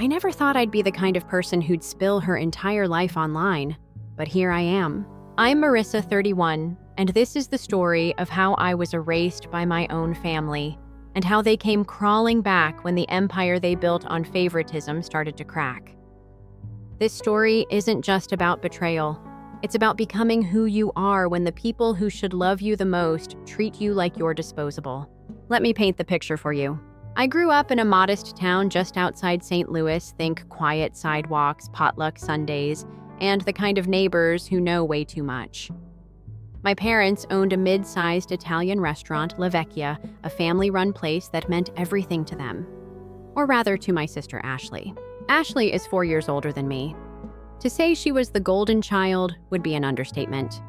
I never thought I'd be the kind of person who'd spill her entire life online, but here I am. I'm Marissa, 31, and this is the story of how I was erased by my own family and how they came crawling back when the empire they built on favoritism started to crack. This story isn't just about betrayal. It's about becoming who you are when the people who should love you the most treat you like you're disposable. Let me paint the picture for you. I grew up in a modest town just outside St. Louis. Think quiet sidewalks, potluck Sundays, and the kind of neighbors who know way too much. My parents owned a mid-sized Italian restaurant, La Vecchia, a family-run place that meant everything to them. Or rather, to my sister Ashley. Ashley is 4 years older than me. To say she was the golden child would be an understatement.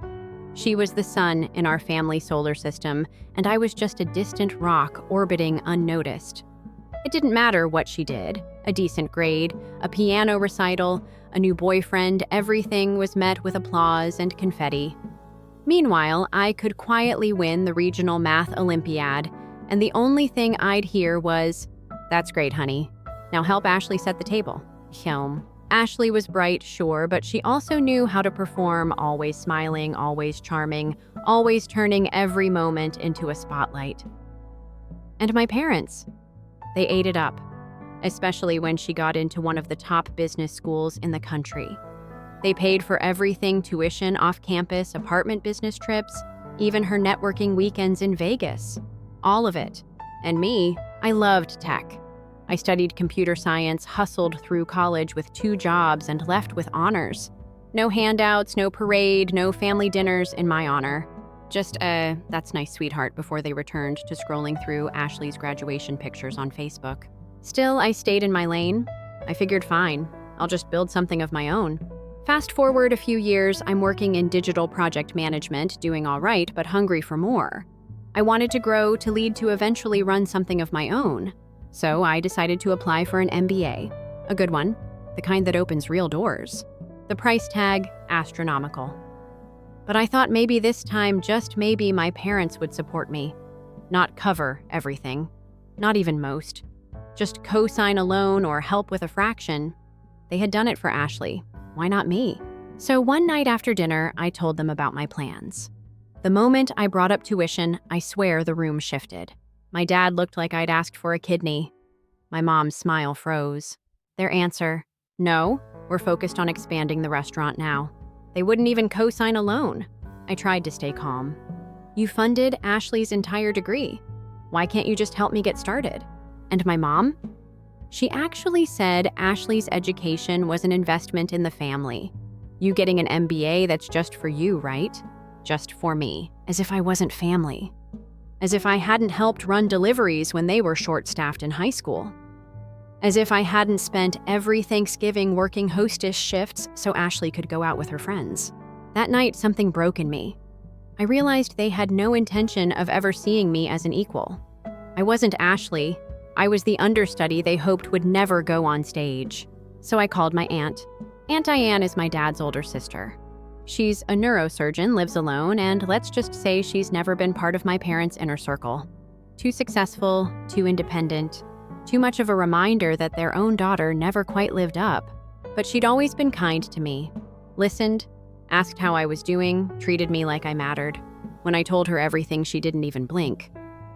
She was the sun in our family solar system, and I was just a distant rock orbiting unnoticed. It didn't matter what she did. A decent grade, a piano recital, a new boyfriend, everything was met with applause and confetti. Meanwhile, I could quietly win the regional math Olympiad, and the only thing I'd hear was, "That's great, honey. Now help Ashley set the table." Ashley was bright, sure, but she also knew how to perform, always smiling, always charming, always turning every moment into a spotlight. And my parents, they ate it up, especially when she got into one of the top business schools in the country. They paid for everything: tuition, off-campus, apartment business trips, even her networking weekends in Vegas. All of it. And me, I loved tech. I studied computer science, hustled through college with 2 jobs, and left with honors. No handouts, no parade, no family dinners in my honor. Just "that's nice, sweetheart," before they returned to scrolling through Ashley's graduation pictures on Facebook. Still, I stayed in my lane. I figured, fine, I'll just build something of my own. Fast forward a few years, I'm working in digital project management, doing all right, but hungry for more. I wanted to grow, to lead, to eventually run something of my own. So I decided to apply for an MBA. A good one, the kind that opens real doors. The price tag, astronomical. But I thought maybe this time, just maybe, my parents would support me. Not cover everything. Not even most. Just co-sign a loan or help with a fraction. They had done it for Ashley. Why not me? So one night after dinner, I told them about my plans. The moment I brought up tuition, I swear the room shifted. My dad looked like I'd asked for a kidney. My mom's smile froze. Their answer, "No, we're focused on expanding the restaurant now." They wouldn't even co-sign a loan. I tried to stay calm. "You funded Ashley's entire degree. Why can't you just help me get started?" And my mom? She actually said Ashley's education was an investment in the family. "You getting an MBA, that's just for you, right?" Just for me, as if I wasn't family. As if I hadn't helped run deliveries when they were short-staffed in high school. As if I hadn't spent every Thanksgiving working hostess shifts so Ashley could go out with her friends. That night, something broke in me. I realized they had no intention of ever seeing me as an equal. I wasn't Ashley. I was the understudy they hoped would never go on stage. So I called my aunt. Aunt Diane is my dad's older sister. She's a neurosurgeon, lives alone, and let's just say she's never been part of my parents' inner circle. Too successful, too independent, too much of a reminder that their own daughter never quite lived up. But she'd always been kind to me, listened, asked how I was doing, treated me like I mattered. When I told her everything, she didn't even blink.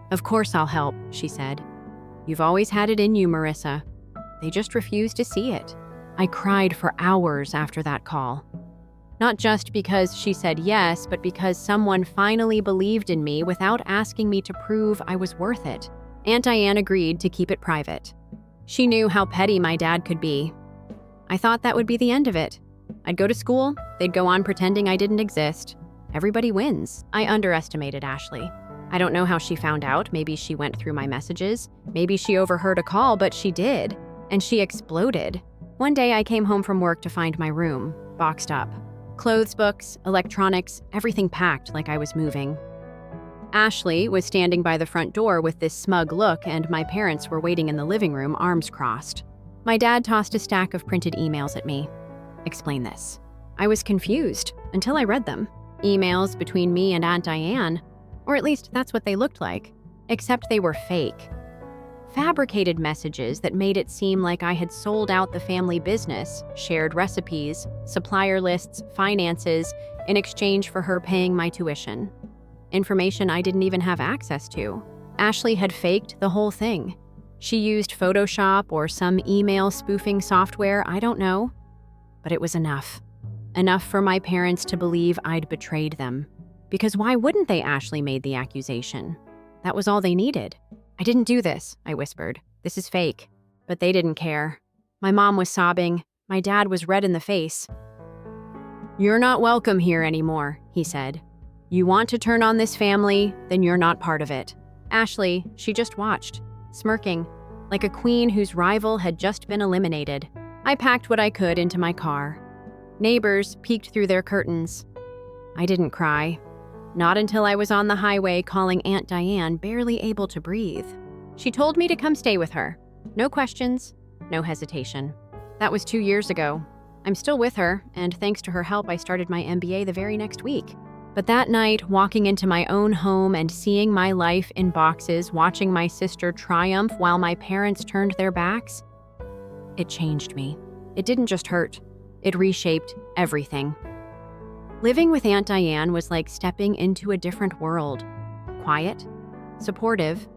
"Of course I'll help," she said. "You've always had it in you, Marissa. They just refuse to see it." I cried for hours after that call. Not just because she said yes, but because someone finally believed in me without asking me to prove I was worth it. Aunt Diane agreed to keep it private. She knew how petty my dad could be. I thought that would be the end of it. I'd go to school, they'd go on pretending I didn't exist. Everybody wins. I underestimated Ashley. I don't know how she found out. Maybe she went through my messages. Maybe she overheard a call, but she did. And she exploded. One day I came home from work to find my room boxed up. Clothes, books, electronics, everything packed like I was moving. Ashley was standing by the front door with this smug look, and my parents were waiting in the living room, arms crossed. My dad tossed a stack of printed emails at me. "Explain this." I was confused until I read them. Emails between me and Aunt Diane, or at least that's what they looked like, except they were fake. Fabricated messages that made it seem like I had sold out the family business, shared recipes, supplier lists, finances, in exchange for her paying my tuition. Information I didn't even have access to. Ashley had faked the whole thing. She used Photoshop or some email spoofing software, I don't know. But it was enough. Enough for my parents to believe I'd betrayed them. Because why wouldn't they? Ashley made the accusation. That was all they needed. I didn't do this, I whispered. This is fake. But they didn't care. My mom was sobbing. My dad was red in the face. You're not welcome here anymore, he said. You want to turn on this family, then you're not part of it. Ashley, she just watched, smirking, like a queen whose rival had just been eliminated. I packed what I could into my car. Neighbors peeked through their curtains. I didn't cry. Not until I was on the highway calling Aunt Diane, barely able to breathe. She told me to come stay with her. No questions, no hesitation. That was 2 years ago. I'm still with her, and thanks to her help, I started my MBA the very next week. But that night, walking into my own home and seeing my life in boxes, watching my sister triumph while my parents turned their backs, it changed me. It didn't just hurt. It reshaped everything. Living with Aunt Diane was like stepping into a different world. Quiet, supportive,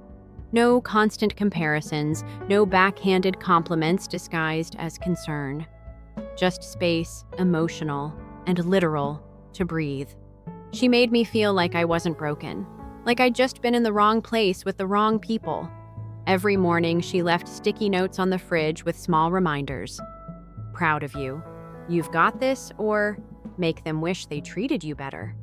no constant comparisons, no backhanded compliments disguised as concern. Just space, emotional and literal, to breathe. She made me feel like I wasn't broken, like I'd just been in the wrong place with the wrong people. Every morning, she left sticky notes on the fridge with small reminders. Proud of you. You've got this, or make them wish they treated you better.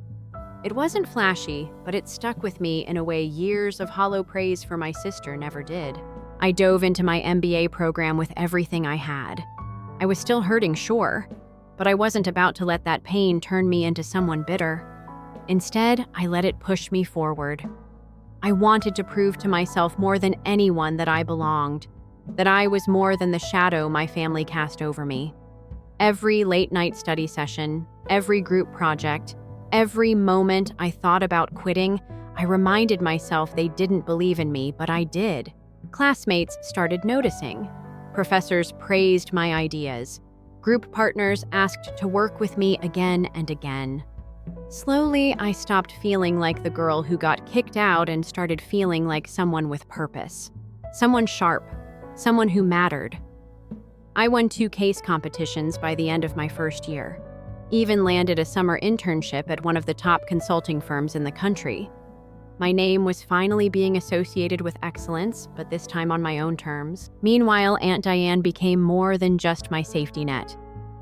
It wasn't flashy, but it stuck with me in a way years of hollow praise for my sister never did. I dove into my MBA program with everything I had. I was still hurting, sure, but I wasn't about to let that pain turn me into someone bitter. Instead, I let it push me forward. I wanted to prove to myself more than anyone that I belonged, that I was more than the shadow my family cast over me. Every late-night study session, every group project, every moment I thought about quitting, I reminded myself they didn't believe in me, but I did. Classmates started noticing. Professors praised my ideas. Group partners asked to work with me again and again. Slowly, I stopped feeling like the girl who got kicked out and started feeling like someone with purpose. Someone sharp. Someone who mattered. I won 2 case competitions by the end of my first year. Even landed a summer internship at one of the top consulting firms in the country. My name was finally being associated with excellence, but this time on my own terms. Meanwhile, Aunt Diane became more than just my safety net.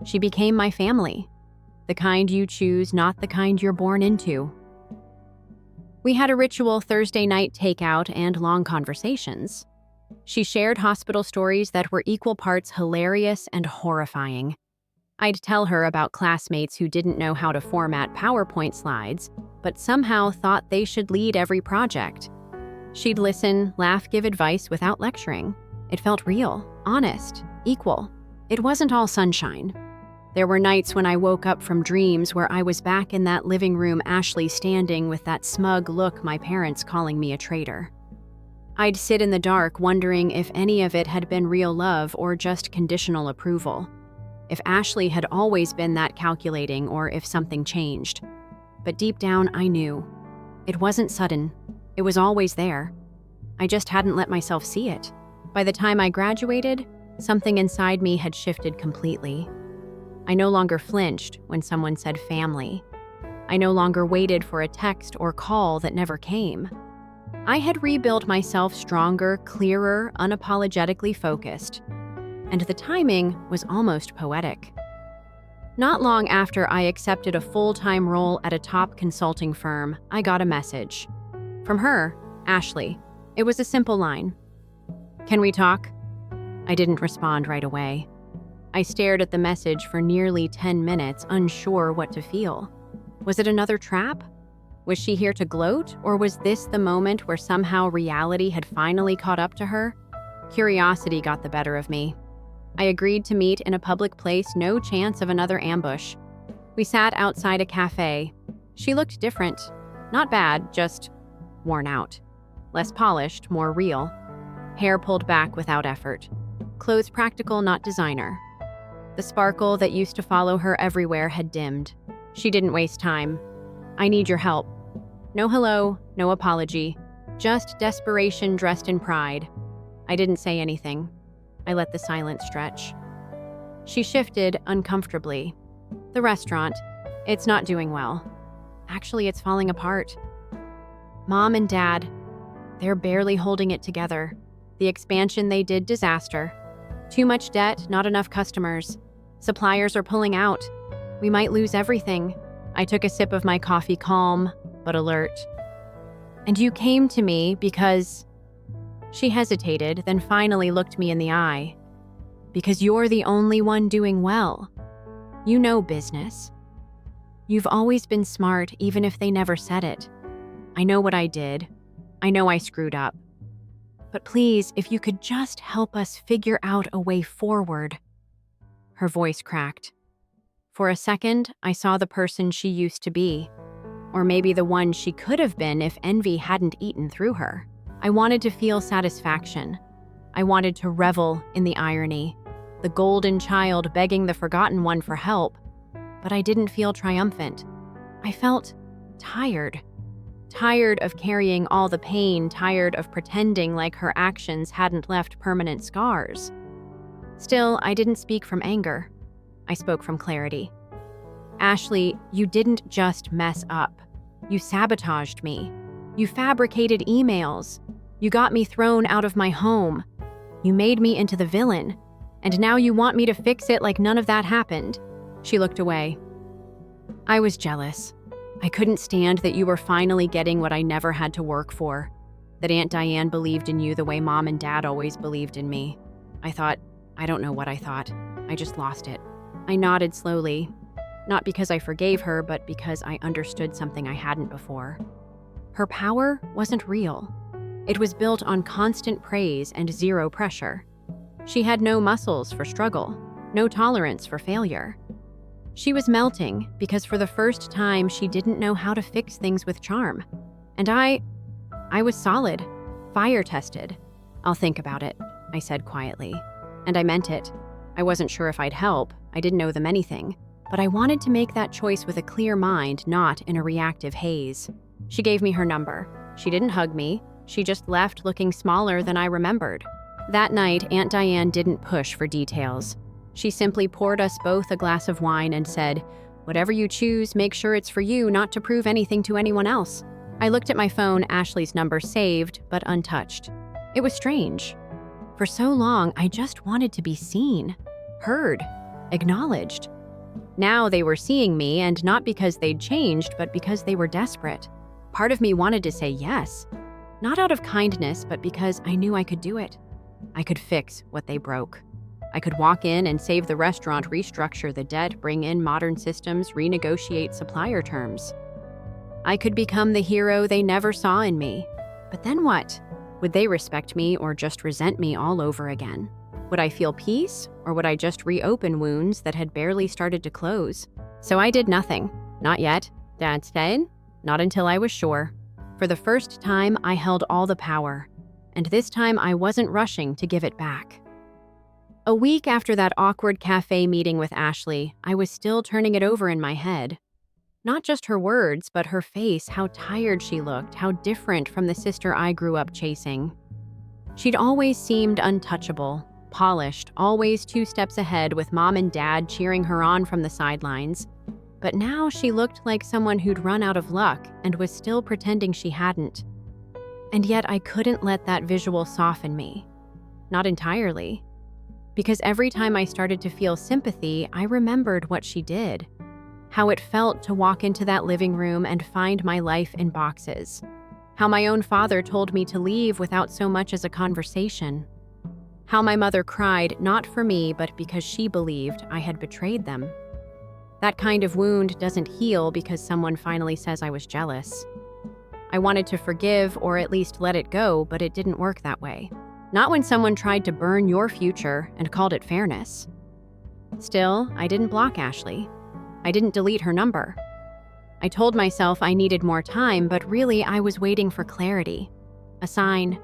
She became my family. The kind you choose, not the kind you're born into. We had a ritual Thursday night takeout and long conversations. She shared hospital stories that were equal parts hilarious and horrifying. I'd tell her about classmates who didn't know how to format PowerPoint slides, but somehow thought they should lead every project. She'd listen, laugh, give advice without lecturing. It felt real, honest, equal. It wasn't all sunshine. There were nights when I woke up from dreams where I was back in that living room, Ashley standing with that smug look, my parents calling me a traitor. I'd sit in the dark wondering if any of it had been real love or just conditional approval. If Ashley had always been that calculating or if something changed. But deep down, I knew. It wasn't sudden. It was always there. I just hadn't let myself see it. By the time I graduated, something inside me had shifted completely. I no longer flinched when someone said family. I no longer waited for a text or call that never came. I had rebuilt myself stronger, clearer, unapologetically focused. And the timing was almost poetic. Not long after I accepted a full-time role at a top consulting firm, I got a message. From her, Ashley. It was a simple line. "Can we talk?" I didn't respond right away. I stared at the message for nearly 10 minutes, unsure what to feel. Was it another trap? Was she here to gloat, or was this the moment where somehow reality had finally caught up to her? Curiosity got the better of me. I agreed to meet in a public place, no chance of another ambush. We sat outside a cafe. She looked different. Not bad, just worn out. Less polished, more real. hair pulled back without effort, clothes practical, not designer. The sparkle that used to follow her everywhere had dimmed. She didn't waste time. "I need your help." No hello, no apology, just desperation dressed in pride. I didn't say anything. I let the silence stretch. She shifted uncomfortably. "The restaurant. It's not doing well. Actually, it's falling apart. Mom and Dad, they're barely holding it together. The expansion they did, disaster. Too much debt, not enough customers. Suppliers are pulling out. We might lose everything." I took a sip of my coffee, calm but alert. "And you came to me because..." She hesitated, then finally looked me in the eye. "Because you're the only one doing well. You know business. You've always been smart, even if they never said it. I know what I did. I know I screwed up. But please, if you could just help us figure out a way forward." Her voice cracked. For a second, I saw the person she used to be. Or maybe the one she could have been if envy hadn't eaten through her. I wanted to feel satisfaction. I wanted to revel in the irony, the golden child begging the forgotten one for help. But I didn't feel triumphant. I felt tired. Tired of carrying all the pain, tired of pretending like her actions hadn't left permanent scars. Still, I didn't speak from anger. I spoke from clarity. "Ashley, you didn't just mess up. You sabotaged me. You fabricated emails. You got me thrown out of my home. You made me into the villain. And now you want me to fix it like none of that happened." She looked away. "I was jealous. I couldn't stand that you were finally getting what I never had to work for. That Aunt Diane believed in you the way Mom and Dad always believed in me. I don't know what I thought. I just lost it." I nodded slowly, not because I forgave her, but because I understood something I hadn't before. Her power wasn't real. It was built on constant praise and zero pressure. She had no muscles for struggle, no tolerance for failure. She was melting because for the first time she didn't know how to fix things with charm. And I was solid, fire-tested. "I'll think about it," I said quietly. And I meant it. I wasn't sure if I'd help. I didn't know them anything. But I wanted to make that choice with a clear mind, not in a reactive haze. She gave me her number. She didn't hug me. She just left looking smaller than I remembered. That night, Aunt Diane didn't push for details. She simply poured us both a glass of wine and said, "Whatever you choose, make sure it's for you, not to prove anything to anyone else." I looked at my phone, Ashley's number saved, but untouched. It was strange. For so long, I just wanted to be seen, heard, acknowledged. Now they were seeing me, and not because they'd changed, but because they were desperate. Part of me wanted to say yes, not out of kindness, but because I knew I could do it. I could fix what they broke. I could walk in and save the restaurant, restructure the debt, bring in modern systems, renegotiate supplier terms. I could become the hero they never saw in me. But then what? Would they respect me or just resent me all over again? Would I feel peace, or would I just reopen wounds that had barely started to close? So I did nothing. Not yet. Dad said, not until I was sure. For the first time, I held all the power. And this time, I wasn't rushing to give it back. A week after that awkward cafe meeting with Ashley, I was still turning it over in my head. Not just her words, but her face, how tired she looked, how different from the sister I grew up chasing. She'd always seemed untouchable, polished, always 2 steps ahead with Mom and Dad cheering her on from the sidelines. But now she looked like someone who'd run out of luck and was still pretending she hadn't. And yet I couldn't let that visual soften me. Not entirely. Because every time I started to feel sympathy, I remembered what she did. How it felt to walk into that living room and find my life in boxes. How my own father told me to leave without so much as a conversation. How my mother cried, not for me, but because she believed I had betrayed them. That kind of wound doesn't heal because someone finally says I was jealous. I wanted to forgive or at least let it go, but it didn't work that way. Not when someone tried to burn your future and called it fairness. Still, I didn't block Ashley. I didn't delete her number. I told myself I needed more time, but really I was waiting for clarity. A sign.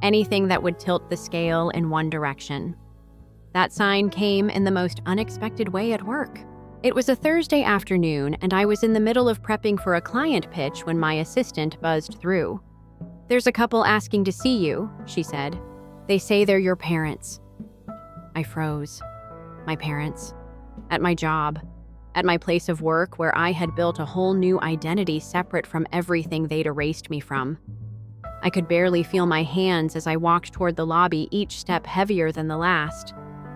anything that would tilt the scale in one direction. That sign came in the most unexpected way at work. It was a Thursday afternoon, and I was in the middle of prepping for a client pitch when my assistant buzzed through. "There's a couple asking to see you," she said. "They say they're your parents." I froze. My parents. At my job. At my place of work, where I had built a whole new identity separate from everything they'd erased me from. I could barely feel my hands as I walked toward the lobby, each step heavier than the last.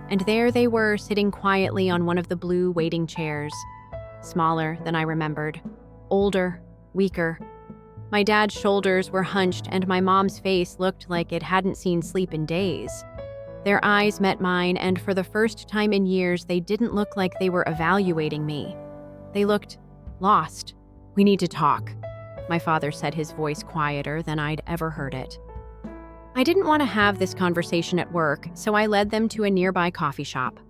And there they were, sitting quietly on one of the blue waiting chairs. Smaller than I remembered. Older. Weaker. My dad's shoulders were hunched, and my mom's face looked like it hadn't seen sleep in days. Their eyes met mine, and for the first time in years, they didn't look like they were evaluating me. They looked lost. "We need to talk," my father said, his voice quieter than I'd ever heard it. I didn't want to have this conversation at work, so I led them to a nearby coffee shop.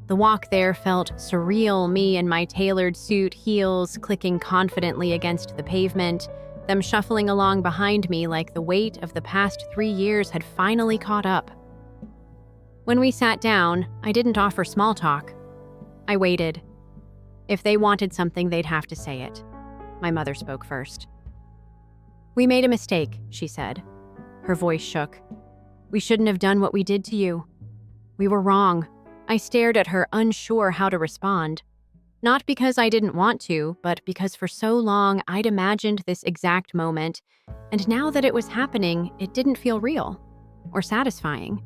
The walk there felt surreal, me in my tailored suit, heels clicking confidently against the pavement, them shuffling along behind me like the weight of the past 3 years had finally caught up. When we sat down, I didn't offer small talk. I waited. If they wanted something, they'd have to say it. My mother spoke first. "We made a mistake," she said. Her voice shook. "We shouldn't have done what we did to you. We were wrong." I stared at her, unsure how to respond. Not because I didn't want to, but because for so long I'd imagined this exact moment, and now that it was happening, it didn't feel real or satisfying.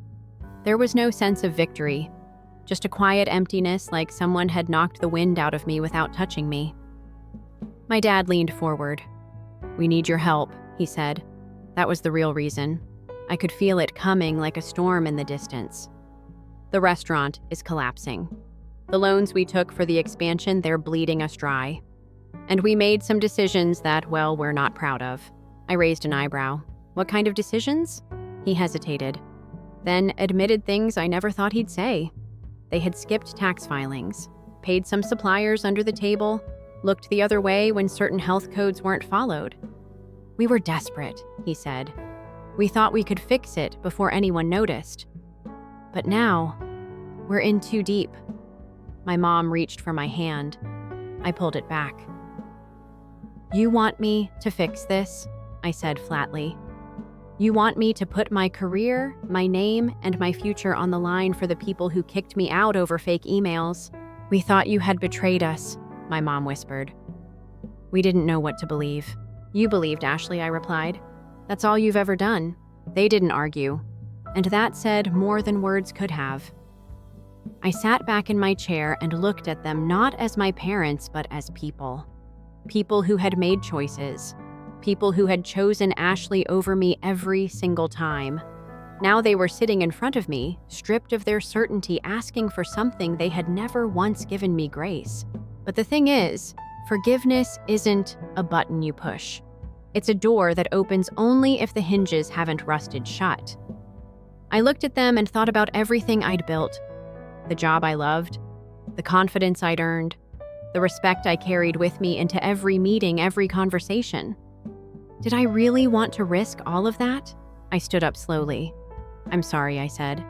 There was no sense of victory, just a quiet emptiness, like someone had knocked the wind out of me without touching me. My dad leaned forward. "We need your help," he said. That was the real reason. I could feel it coming like a storm in the distance. "The restaurant is collapsing. The loans we took for the expansion, they're bleeding us dry. And we made some decisions that, well, we're not proud of." I raised an eyebrow. "What kind of decisions?" He hesitated, then admitted things I never thought he'd say. They had skipped tax filings, paid some suppliers under the table, looked the other way when certain health codes weren't followed. "We were desperate," he said. "We thought we could fix it before anyone noticed. But now, we're in too deep." My mom reached for my hand. I pulled it back. "You want me to fix this?" I said flatly. "You want me to put my career, my name, and my future on the line for the people who kicked me out over fake emails? We thought you had betrayed us," my mom whispered. "We didn't know what to believe." "You believed, Ashley," I replied. "That's all you've ever done." They didn't argue, and that said more than words could have. I sat back in my chair and looked at them not as my parents, but as people. People who had made choices. People who had chosen Ashley over me every single time. Now they were sitting in front of me, stripped of their certainty, asking for something they had never once given me grace. But the thing is, forgiveness isn't a button you push. It's a door that opens only if the hinges haven't rusted shut. I looked at them and thought about everything I'd built. The job I loved, the confidence I'd earned, the respect I carried with me into every meeting, every conversation. Did I really want to risk all of that? I stood up slowly. "I'm sorry," I said.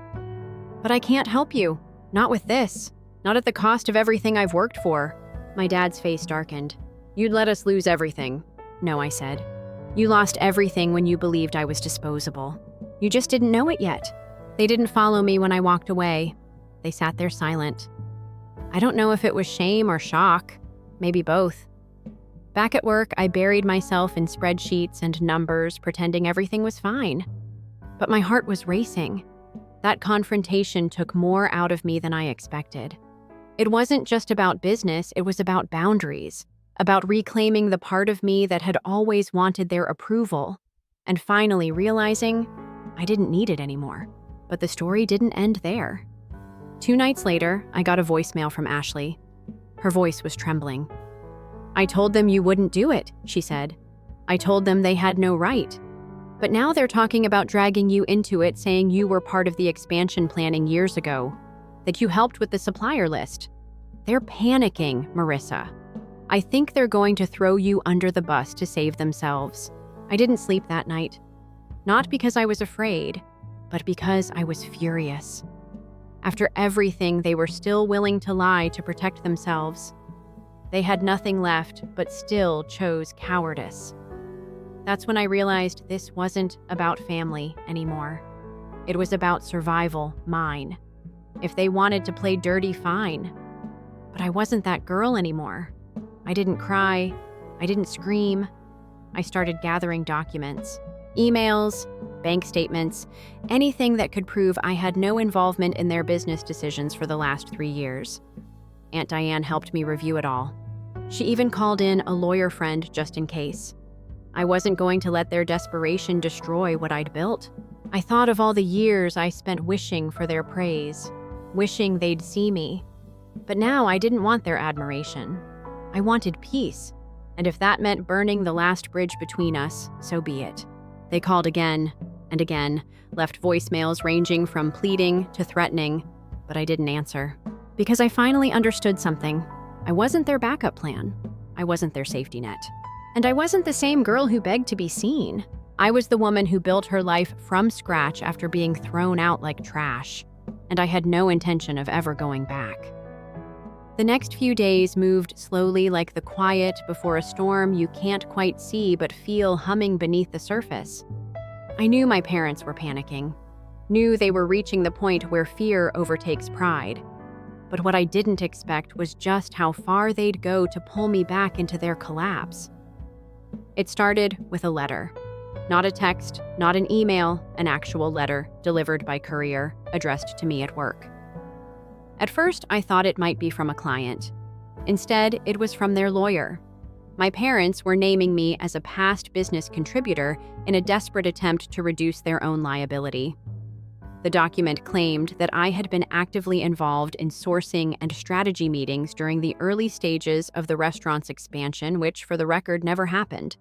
"But I can't help you. Not with this. Not at the cost of everything I've worked for." My dad's face darkened. "You'd let us lose everything." "No," I said. "You lost everything when you believed I was disposable. You just didn't know it yet." They didn't follow me when I walked away. They sat there silent. I don't know if it was shame or shock. Maybe both. Back at work, I buried myself in spreadsheets and numbers, pretending everything was fine. But my heart was racing. That confrontation took more out of me than I expected. It wasn't just about business, it was about boundaries, about reclaiming the part of me that had always wanted their approval, and finally realizing I didn't need it anymore. But the story didn't end there. 2 nights later, I got a voicemail from Ashley. Her voice was trembling. "I told them you wouldn't do it," she said. "I told them they had no right. But now they're talking about dragging you into it, saying you were part of the expansion planning years ago, that you helped with the supplier list. They're panicking, Marissa. I think they're going to throw you under the bus to save themselves." I didn't sleep that night. Not because I was afraid, but because I was furious. After everything, they were still willing to lie to protect themselves. They had nothing left, but still chose cowardice. That's when I realized this wasn't about family anymore. It was about survival, mine. If they wanted to play dirty, fine. But I wasn't that girl anymore. I didn't cry. I didn't scream. I started gathering documents, emails, bank statements, anything that could prove I had no involvement in their business decisions for the last 3 years. Aunt Diane helped me review it all. She even called in a lawyer friend just in case. I wasn't going to let their desperation destroy what I'd built. I thought of all the years I spent wishing for their praise, wishing they'd see me. But now I didn't want their admiration. I wanted peace. And if that meant burning the last bridge between us, so be it. They called again and again, left voicemails ranging from pleading to threatening, but I didn't answer. Because I finally understood something. I wasn't their backup plan. I wasn't their safety net. And I wasn't the same girl who begged to be seen. I was the woman who built her life from scratch after being thrown out like trash. And I had no intention of ever going back. The next few days moved slowly like the quiet before a storm you can't quite see but feel humming beneath the surface. I knew my parents were panicking, knew they were reaching the point where fear overtakes pride. But what I didn't expect was just how far they'd go to pull me back into their collapse. It started with a letter. Not a text, not an email, an actual letter delivered by courier, addressed to me at work. At first, I thought it might be from a client. Instead, it was from their lawyer. My parents were naming me as a past business contributor in a desperate attempt to reduce their own liability. The document claimed that I had been actively involved in sourcing and strategy meetings during the early stages of the restaurant's expansion, which, for the record, never happened.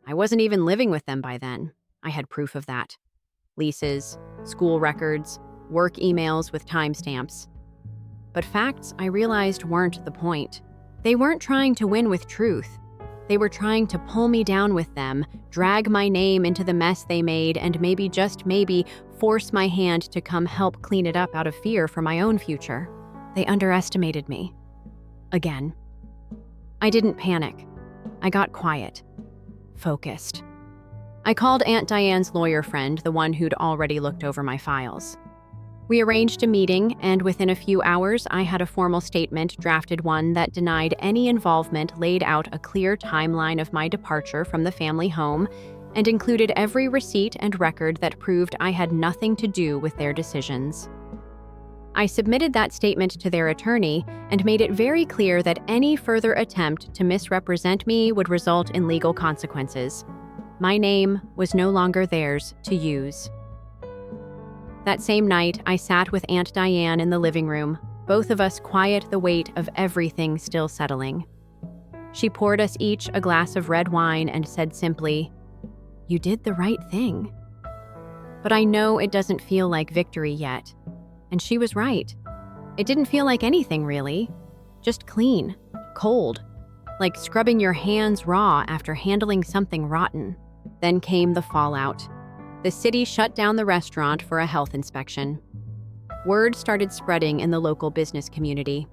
I wasn't even living with them by then. I had proof of that. Leases, school records, work emails with timestamps. But facts, I realized, weren't the point. They weren't trying to win with truth. They were trying to pull me down with them, drag my name into the mess they made, and maybe, just maybe, force my hand to come help clean it up out of fear for my own future. They underestimated me. Again. I didn't panic. I got quiet. Focused. I called Aunt Diane's lawyer friend, the one who'd already looked over my files. We arranged a meeting, and within a few hours, I had a formal statement, drafted one that denied any involvement, laid out a clear timeline of my departure from the family home, and included every receipt and record that proved I had nothing to do with their decisions. I submitted that statement to their attorney and made it very clear that any further attempt to misrepresent me would result in legal consequences. My name was no longer theirs to use. That same night, I sat with Aunt Diane in the living room, both of us quiet, the weight of everything still settling. She poured us each a glass of red wine and said simply, "You did the right thing." But I know it doesn't feel like victory yet. And she was right. It didn't feel like anything, really. Just clean, cold, like scrubbing your hands raw after handling something rotten. Then came the fallout. The city shut down the restaurant for a health inspection. Word started spreading in the local business community.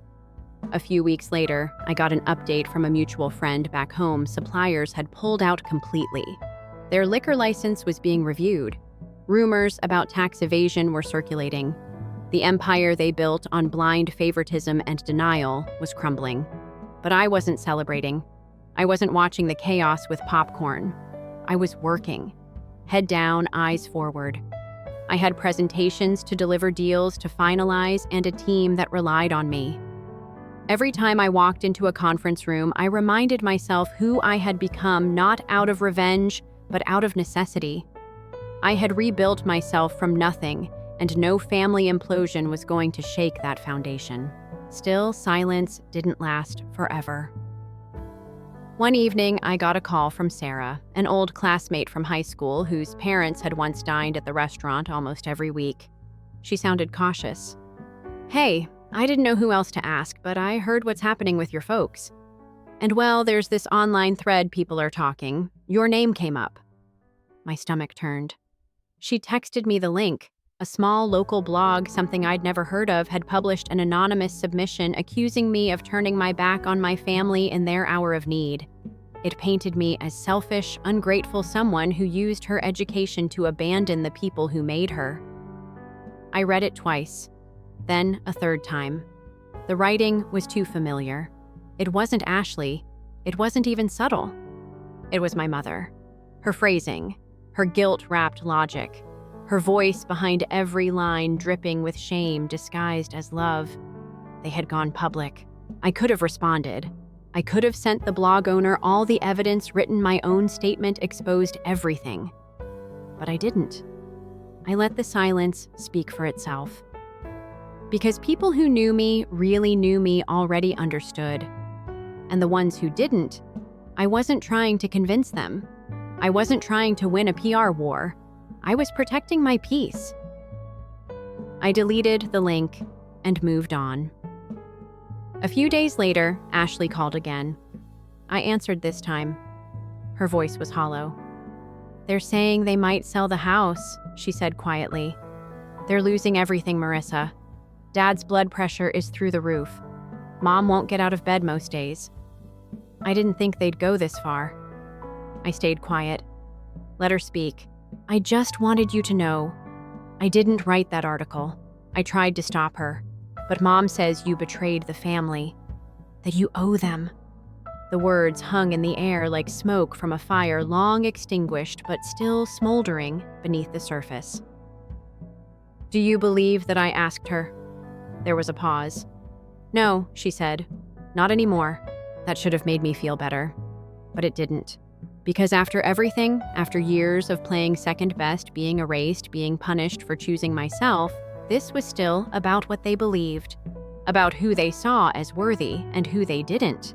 A few weeks later, I got an update from a mutual friend back home. Suppliers had pulled out completely. Their liquor license was being reviewed. Rumors about tax evasion were circulating. The empire they built on blind favoritism and denial was crumbling. But I wasn't celebrating. I wasn't watching the chaos with popcorn. I was working. Head down, eyes forward. I had presentations to deliver, deals to finalize, and a team that relied on me. Every time I walked into a conference room, I reminded myself who I had become, not out of revenge, but out of necessity. I had rebuilt myself from nothing, and no family implosion was going to shake that foundation. Still, silence didn't last forever. One evening, I got a call from Sarah, an old classmate from high school whose parents had once dined at the restaurant almost every week. She sounded cautious. "Hey, I didn't know who else to ask, but I heard what's happening with your folks. And well, there's this online thread people are talking. Your name came up." My stomach turned. She texted me the link. A small local blog, something I'd never heard of, had published an anonymous submission accusing me of turning my back on my family in their hour of need. It painted me as selfish, ungrateful someone who used her education to abandon the people who made her. I read it twice, then a third time. The writing was too familiar. It wasn't Ashley. It wasn't even subtle. It was my mother. Her phrasing, her guilt-wrapped logic, her voice behind every line dripping with shame disguised as love. They had gone public. I could have responded. I could have sent the blog owner all the evidence, written my own statement, exposed everything. But I didn't. I let the silence speak for itself. Because people who knew me, really knew me, already understood. And the ones who didn't, I wasn't trying to convince them. I wasn't trying to win a PR war. I was protecting my peace. I deleted the link and moved on. A few days later, Ashley called again. I answered this time. Her voice was hollow. "They're saying they might sell the house," she said quietly. "They're losing everything, Marissa. Dad's blood pressure is through the roof. Mom won't get out of bed most days." I didn't think they'd go this far. I stayed quiet. Let her speak. "I just wanted you to know. I didn't write that article. I tried to stop her. But Mom says you betrayed the family. That you owe them." The words hung in the air like smoke from a fire long extinguished but still smoldering beneath the surface. "Do you believe that I asked her?" There was a pause. "No," she said. "Not anymore." That should have made me feel better. But it didn't. Because after everything, after years of playing second best, being erased, being punished for choosing myself, this was still about what they believed. About who they saw as worthy and who they didn't.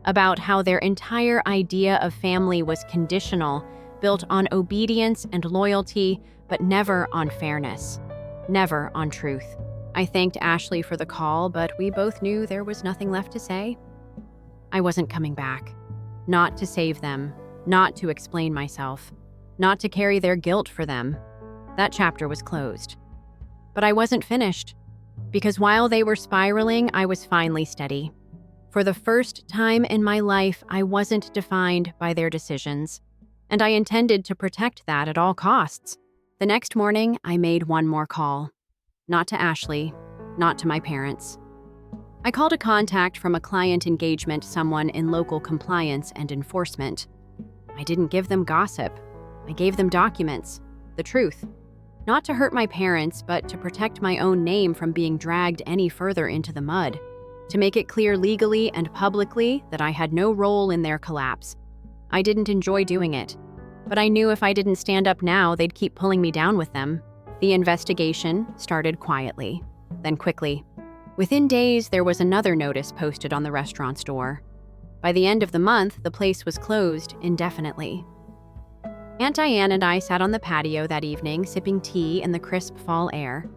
About how their entire idea of family was conditional, built on obedience and loyalty, but never on fairness. Never on truth. I thanked Ashley for the call, but we both knew there was nothing left to say. I wasn't coming back. Not to save them. Not to explain myself. Not to carry their guilt for them. That chapter was closed. But I wasn't finished. Because while they were spiraling, I was finally steady. For the first time in my life, I wasn't defined by their decisions. And I intended to protect that at all costs. The next morning, I made one more call. Not to Ashley, not to my parents. I called a contact from a client engagement, someone in local compliance and enforcement. I didn't give them gossip. I gave them documents, the truth. Not to hurt my parents, but to protect my own name from being dragged any further into the mud. To make it clear legally and publicly that I had no role in their collapse. I didn't enjoy doing it. But I knew if I didn't stand up now, they'd keep pulling me down with them. The investigation started quietly, then quickly. Within days, there was another notice posted on the restaurant's door. By the end of the month, the place was closed indefinitely. Aunt Diane and I sat on the patio that evening, sipping tea in the crisp fall air.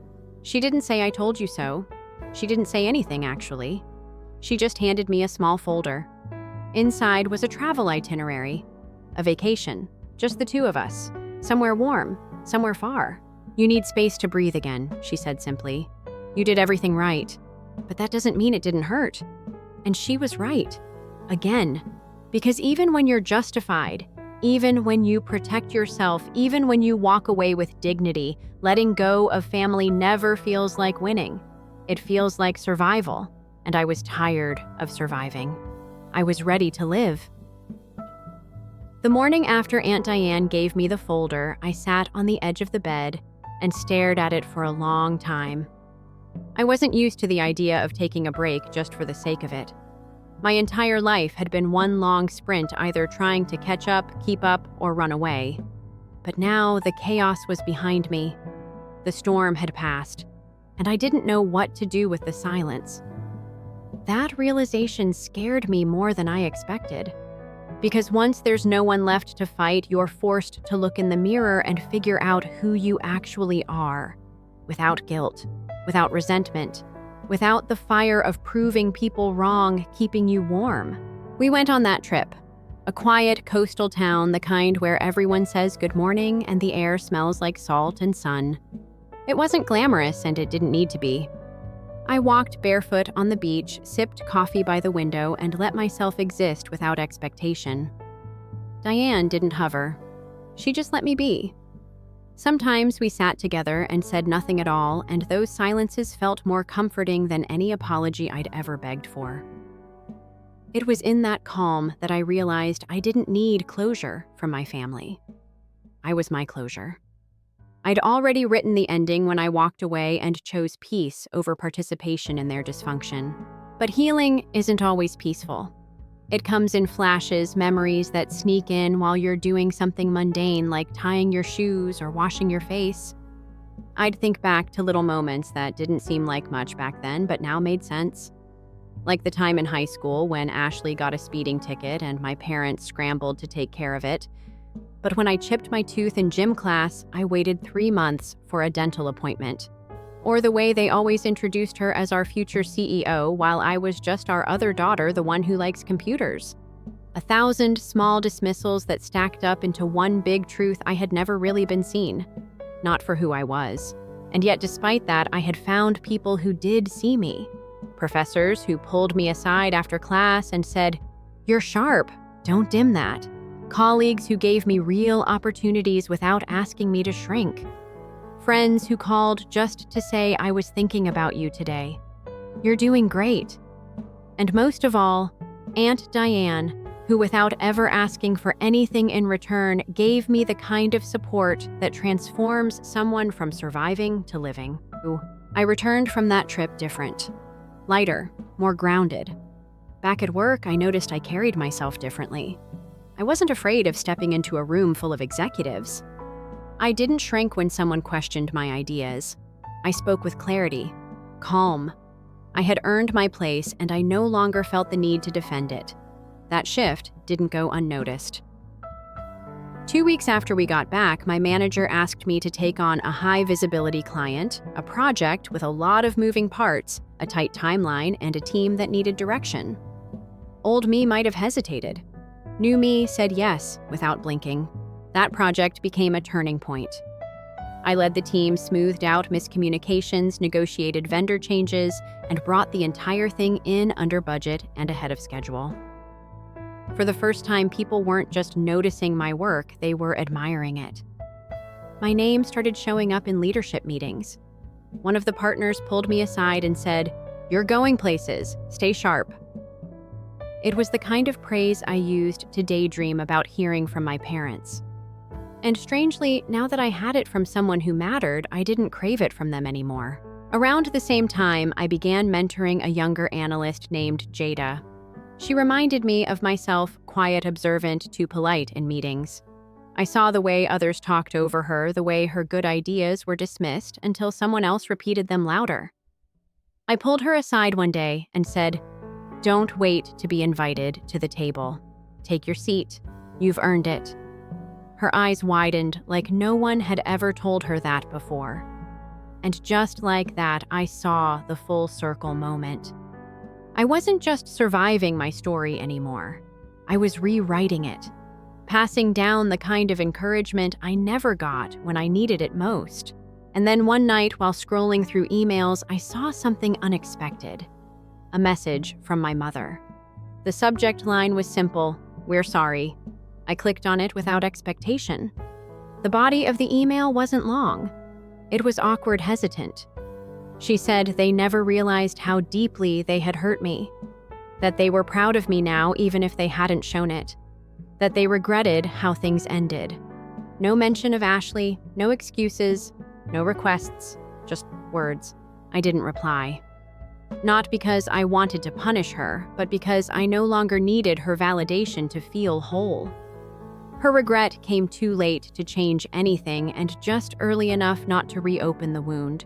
She didn't say I told you so. She didn't say anything, actually. She just handed me a small folder. Inside was a travel itinerary. A vacation. Just the two of us. Somewhere warm. Somewhere far. "You need space to breathe again," she said simply. "You did everything right. But that doesn't mean it didn't hurt." And she was right. Again. Because even when you're justified, even when you protect yourself, even when you walk away with dignity, letting go of family never feels like winning. It feels like survival. And I was tired of surviving. I was ready to live. The morning after Aunt Diane gave me the folder, I sat on the edge of the bed and stared at it for a long time. I wasn't used to the idea of taking a break just for the sake of it. My entire life had been one long sprint, either trying to catch up, keep up, or run away. But now the chaos was behind me. The storm had passed, and I didn't know what to do with the silence. That realization scared me more than I expected. Because once there's no one left to fight, you're forced to look in the mirror and figure out who you actually are, without guilt, without resentment, without the fire of proving people wrong keeping you warm. We went on that trip. A quiet coastal town, the kind where everyone says good morning and the air smells like salt and sun. It wasn't glamorous, and it didn't need to be. I walked barefoot on the beach, sipped coffee by the window, and let myself exist without expectation. Diane didn't hover. She just let me be. Sometimes we sat together and said nothing at all, and those silences felt more comforting than any apology I'd ever begged for. It was in that calm that I realized I didn't need closure from my family. I was my closure. I'd already written the ending when I walked away and chose peace over participation in their dysfunction. But healing isn't always peaceful. It comes in flashes, memories that sneak in while you're doing something mundane like tying your shoes or washing your face. I'd think back to little moments that didn't seem like much back then, but now made sense. Like the time in high school when Ashley got a speeding ticket and my parents scrambled to take care of it. But when I chipped my tooth in gym class, I waited 3 months for a dental appointment. Or the way they always introduced her as our future CEO while I was just our other daughter, the one who likes computers. 1,000 small dismissals that stacked up into one big truth: I had never really been seen. Not for who I was. And yet despite that, I had found people who did see me. Professors who pulled me aside after class and said, "You're sharp, don't dim that." Colleagues who gave me real opportunities without asking me to shrink. Friends who called just to say, "I was thinking about you today. You're doing great." And most of all, Aunt Diane, who without ever asking for anything in return, gave me the kind of support that transforms someone from surviving to living. I returned from that trip different. Lighter, more grounded. Back at work, I noticed I carried myself differently. I wasn't afraid of stepping into a room full of executives. I didn't shrink when someone questioned my ideas. I spoke with clarity, calm. I had earned my place, and I no longer felt the need to defend it. That shift didn't go unnoticed. 2 weeks after we got back, my manager asked me to take on a high-visibility client, a project with a lot of moving parts, a tight timeline, and a team that needed direction. Old me might have hesitated. New me said yes without blinking. That project became a turning point. I led the team, smoothed out miscommunications, negotiated vendor changes, and brought the entire thing in under budget and ahead of schedule. For the first time, people weren't just noticing my work, they were admiring it. My name started showing up in leadership meetings. One of the partners pulled me aside and said, "You're going places, stay sharp." It was the kind of praise I used to daydream about hearing from my parents. And strangely, now that I had it from someone who mattered, I didn't crave it from them anymore. Around the same time, I began mentoring a younger analyst named Jada. She reminded me of myself, quiet, observant, too polite in meetings. I saw the way others talked over her, the way her good ideas were dismissed until someone else repeated them louder. I pulled her aside one day and said, "Don't wait to be invited to the table. Take your seat. You've earned it." Her eyes widened like no one had ever told her that before. And just like that, I saw the full circle moment. I wasn't just surviving my story anymore. I was rewriting it, passing down the kind of encouragement I never got when I needed it most. And then one night, while scrolling through emails, I saw something unexpected. A message from my mother. The subject line was simple: "We're sorry." I clicked on it without expectation. The body of the email wasn't long. It was awkward, hesitant. She said they never realized how deeply they had hurt me, that they were proud of me now even if they hadn't shown it, that they regretted how things ended. No mention of Ashley, no excuses, no requests, just words. I didn't reply. Not because I wanted to punish her, but because I no longer needed her validation to feel whole. Her regret came too late to change anything and just early enough not to reopen the wound.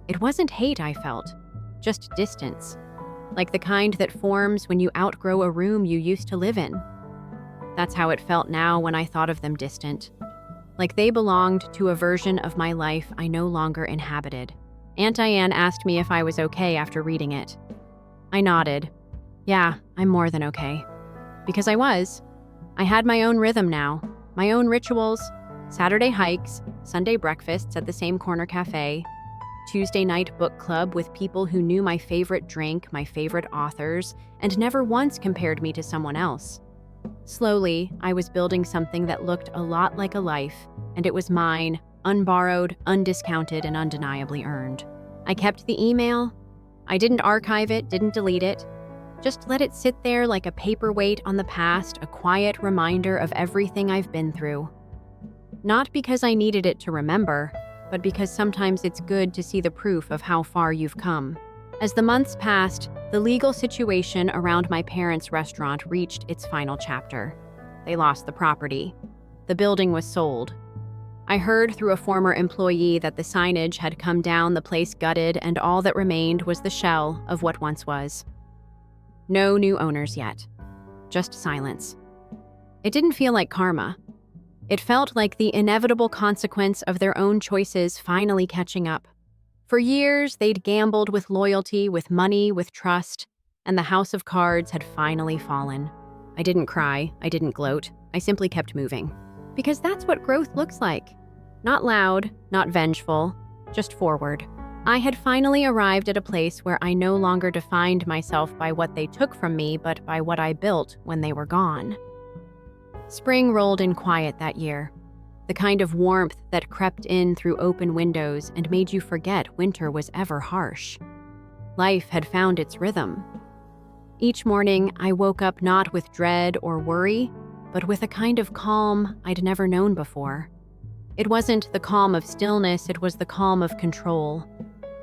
It wasn't hate I felt, just distance, like the kind that forms when you outgrow a room you used to live in. That's how it felt now when I thought of them distant, like they belonged to a version of my life I no longer inhabited. Aunt Diane asked me if I was okay after reading it. I nodded. Yeah, I'm more than okay. Because I was. I had my own rhythm now, my own rituals, Saturday hikes, Sunday breakfasts at the same corner cafe, Tuesday night book club with people who knew my favorite drink, my favorite authors, and never once compared me to someone else. Slowly, I was building something that looked a lot like a life, and it was mine, unborrowed, undiscounted, and undeniably earned. I kept the email. I didn't archive it, didn't delete it. Just let it sit there like a paperweight on the past, a quiet reminder of everything I've been through. Not because I needed it to remember, but because sometimes it's good to see the proof of how far you've come. As the months passed, the legal situation around my parents' restaurant reached its final chapter. They lost the property. The building was sold. I heard through a former employee that the signage had come down, the place gutted, and all that remained was the shell of what once was. No new owners yet. Just silence. It didn't feel like karma. It felt like the inevitable consequence of their own choices finally catching up. For years, they'd gambled with loyalty, with money, with trust, and the house of cards had finally fallen. I didn't cry, I didn't gloat, I simply kept moving. Because that's what growth looks like. Not loud, not vengeful, just forward. I had finally arrived at a place where I no longer defined myself by what they took from me, but by what I built when they were gone. Spring rolled in quiet that year. The kind of warmth that crept in through open windows and made you forget winter was ever harsh. Life had found its rhythm. Each morning, I woke up not with dread or worry, but with a kind of calm I'd never known before. It wasn't the calm of stillness, it was the calm of control,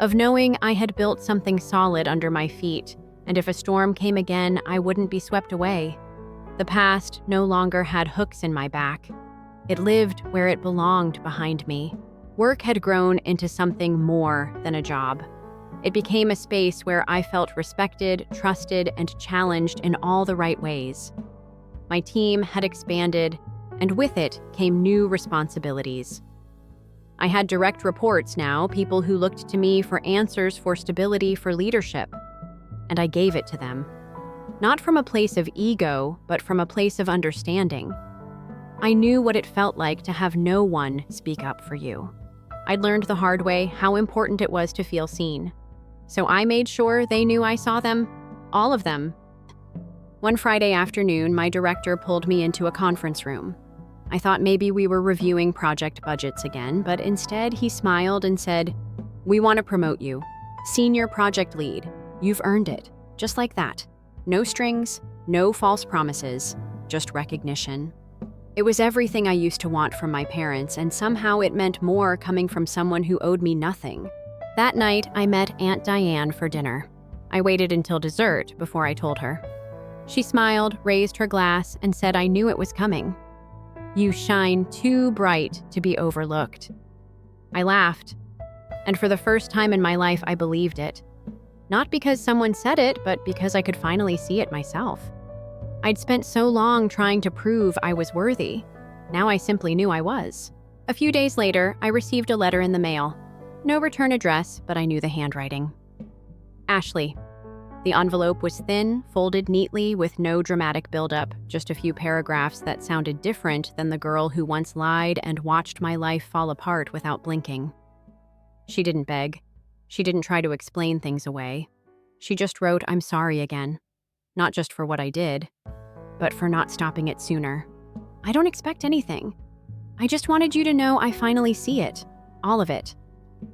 of knowing I had built something solid under my feet, and if a storm came again, I wouldn't be swept away. The past no longer had hooks in my back. It lived where it belonged behind me. Work had grown into something more than a job. It became a space where I felt respected, trusted, and challenged in all the right ways. My team had expanded, and with it came new responsibilities. I had direct reports now, people who looked to me for answers, for stability, for leadership. And I gave it to them. Not from a place of ego, but from a place of understanding. I knew what it felt like to have no one speak up for you. I'd learned the hard way how important it was to feel seen. So I made sure they knew I saw them, all of them. One Friday afternoon, my director pulled me into a conference room. I thought maybe we were reviewing project budgets again, but instead he smiled and said, "We want to promote you. Senior project lead. You've earned it. Just like that. No strings, no false promises, just recognition." It was everything I used to want from my parents, and somehow it meant more coming from someone who owed me nothing. That night, I met Aunt Diane for dinner. I waited until dessert before I told her. She smiled, raised her glass, and said I knew it was coming. "You shine too bright to be overlooked." I laughed, and for the first time in my life, I believed it. Not because someone said it, but because I could finally see it myself. I'd spent so long trying to prove I was worthy. Now I simply knew I was. A few days later, I received a letter in the mail. No return address, but I knew the handwriting. Ashley. The envelope was thin, folded neatly, with no dramatic buildup, just a few paragraphs that sounded different than the girl who once lied and watched my life fall apart without blinking. She didn't beg. She didn't try to explain things away. She just wrote, "I'm sorry again." Not just for what I did, but for not stopping it sooner. I don't expect anything. I just wanted you to know I finally see it. All of it.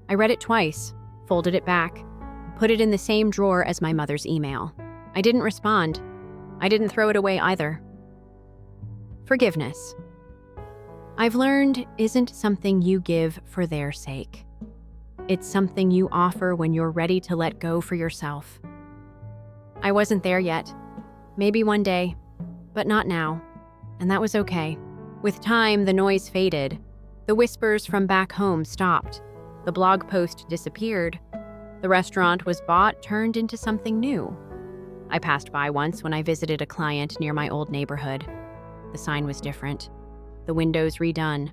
I read it twice, folded it back, put it in the same drawer as my mother's email. I didn't respond. I didn't throw it away either. Forgiveness. I've learned isn't something you give for their sake. It's something you offer when you're ready to let go for yourself. I wasn't there yet. Maybe one day, but not now. And that was okay. With time, the noise faded. The whispers from back home stopped. The blog post disappeared. The restaurant was bought, turned into something new. I passed by once when I visited a client near my old neighborhood. The sign was different. The windows redone.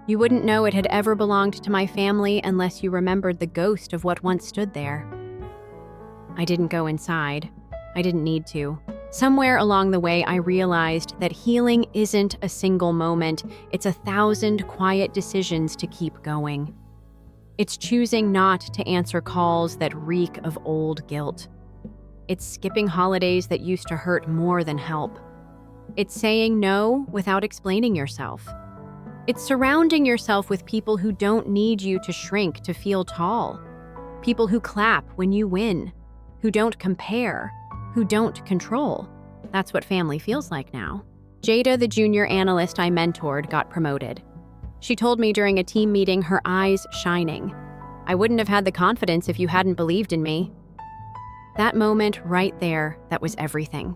You wouldn't know it had ever belonged to my family unless you remembered the ghost of what once stood there. I didn't go inside. I didn't need to. Somewhere along the way, I realized that healing isn't a single moment, it's 1,000 quiet decisions to keep going. It's choosing not to answer calls that reek of old guilt. It's skipping holidays that used to hurt more than help. It's saying no without explaining yourself. It's surrounding yourself with people who don't need you to shrink to feel tall. People who clap when you win, who don't compare, who don't control. That's what family feels like now. Jada, the junior analyst I mentored, got promoted. She told me during a team meeting, her eyes shining. "I wouldn't have had the confidence if you hadn't believed in me." That moment right there, that was everything.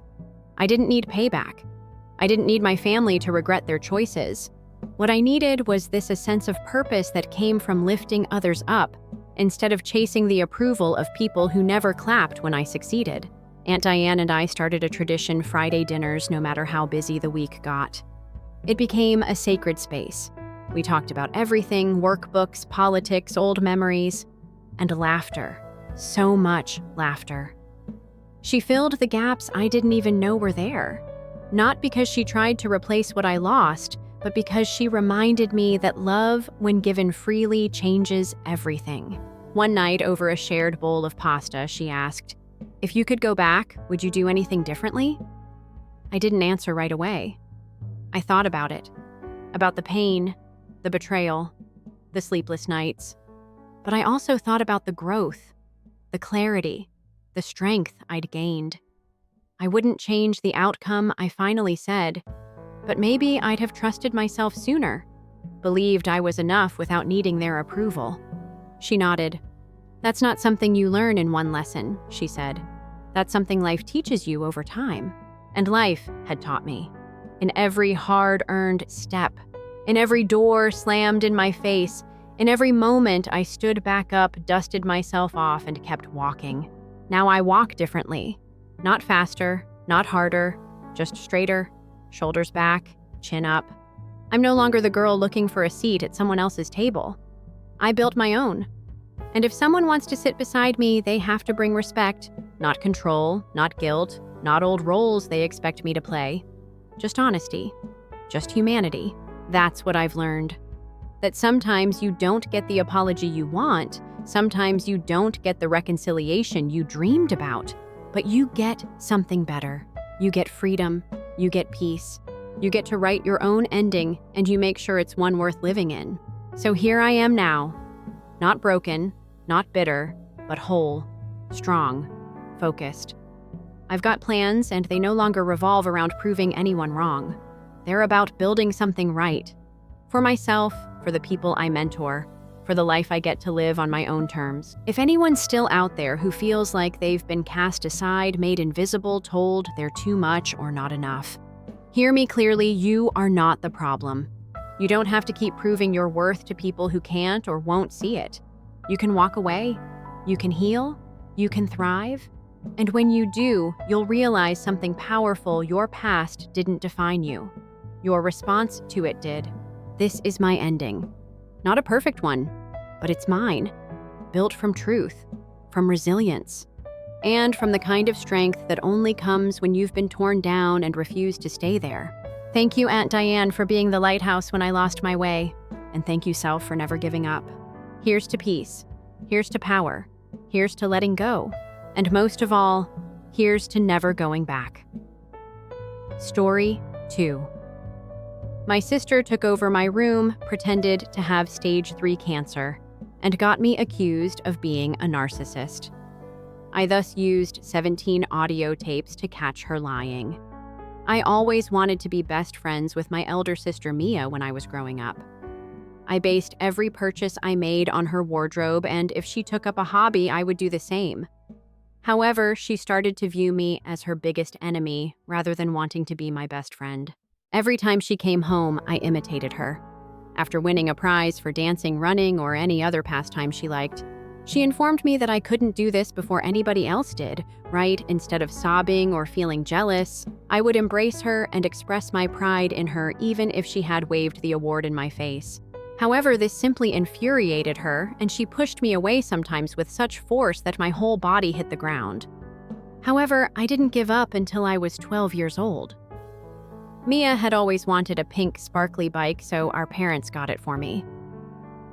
I didn't need payback. I didn't need my family to regret their choices. What I needed was a sense of purpose that came from lifting others up, instead of chasing the approval of people who never clapped when I succeeded. Aunt Diane and I started a tradition: Friday dinners, no matter how busy the week got. It became a sacred space. We talked about everything: workbooks, politics, old memories, and laughter. So much laughter. She filled the gaps I didn't even know were there. Not because she tried to replace what I lost, but because she reminded me that love, when given freely, changes everything. One night, over a shared bowl of pasta, she asked, "If you could go back, would you do anything differently?" I didn't answer right away. I thought about it. About the pain, the betrayal, the sleepless nights. But I also thought about the growth, the clarity, the strength I'd gained. I wouldn't change the outcome, I finally said, but maybe I'd have trusted myself sooner, believed I was enough without needing their approval. She nodded. "That's not something you learn in one lesson," she said. "That's something life teaches you over time." And life had taught me. In every hard-earned step, in every door slammed in my face, in every moment I stood back up, dusted myself off, and kept walking. Now I walk differently. Not faster, not harder, just straighter, shoulders back, chin up. I'm no longer the girl looking for a seat at someone else's table. I built my own. And if someone wants to sit beside me, they have to bring respect, not control, not guilt, not old roles they expect me to play. Just honesty, just humanity. That's what I've learned. That sometimes you don't get the apology you want, sometimes you don't get the reconciliation you dreamed about, but you get something better. You get freedom, you get peace, you get to write your own ending, and you make sure it's one worth living in. So here I am now, not broken, not bitter, but whole, strong, focused. I've got plans, and they no longer revolve around proving anyone wrong. They're about building something right. For myself, for the people I mentor, for the life I get to live on my own terms. If anyone's still out there who feels like they've been cast aside, made invisible, told they're too much or not enough, hear me clearly, you are not the problem. You don't have to keep proving your worth to people who can't or won't see it. You can walk away, you can heal, you can thrive, and when you do, you'll realize something powerful: your past didn't define you. Your response to it did. This is my ending. Not a perfect one, but it's mine. Built from truth, from resilience, and from the kind of strength that only comes when you've been torn down and refuse to stay there. Thank you, Aunt Diane, for being the lighthouse when I lost my way. And thank you, self, for never giving up. Here's to peace. Here's to power. Here's to letting go. And most of all, here's to never going back. Story 2. My sister took over my room, pretended to have stage 3 cancer, and got me accused of being a narcissist. I thus used 17 audio tapes to catch her lying. I always wanted to be best friends with my elder sister Mia when I was growing up. I based every purchase I made on her wardrobe, and if she took up a hobby, I would do the same. However, she started to view me as her biggest enemy rather than wanting to be my best friend. Every time she came home, I imitated her. After winning a prize for dancing, running, or any other pastime she liked, she informed me that I couldn't do this before anybody else did, right? Instead of sobbing or feeling jealous, I would embrace her and express my pride in her even if she had waved the award in my face. However, this simply infuriated her, and she pushed me away sometimes with such force that my whole body hit the ground. However, I didn't give up until I was 12 years old. Mia had always wanted a pink, sparkly bike, so our parents got it for me.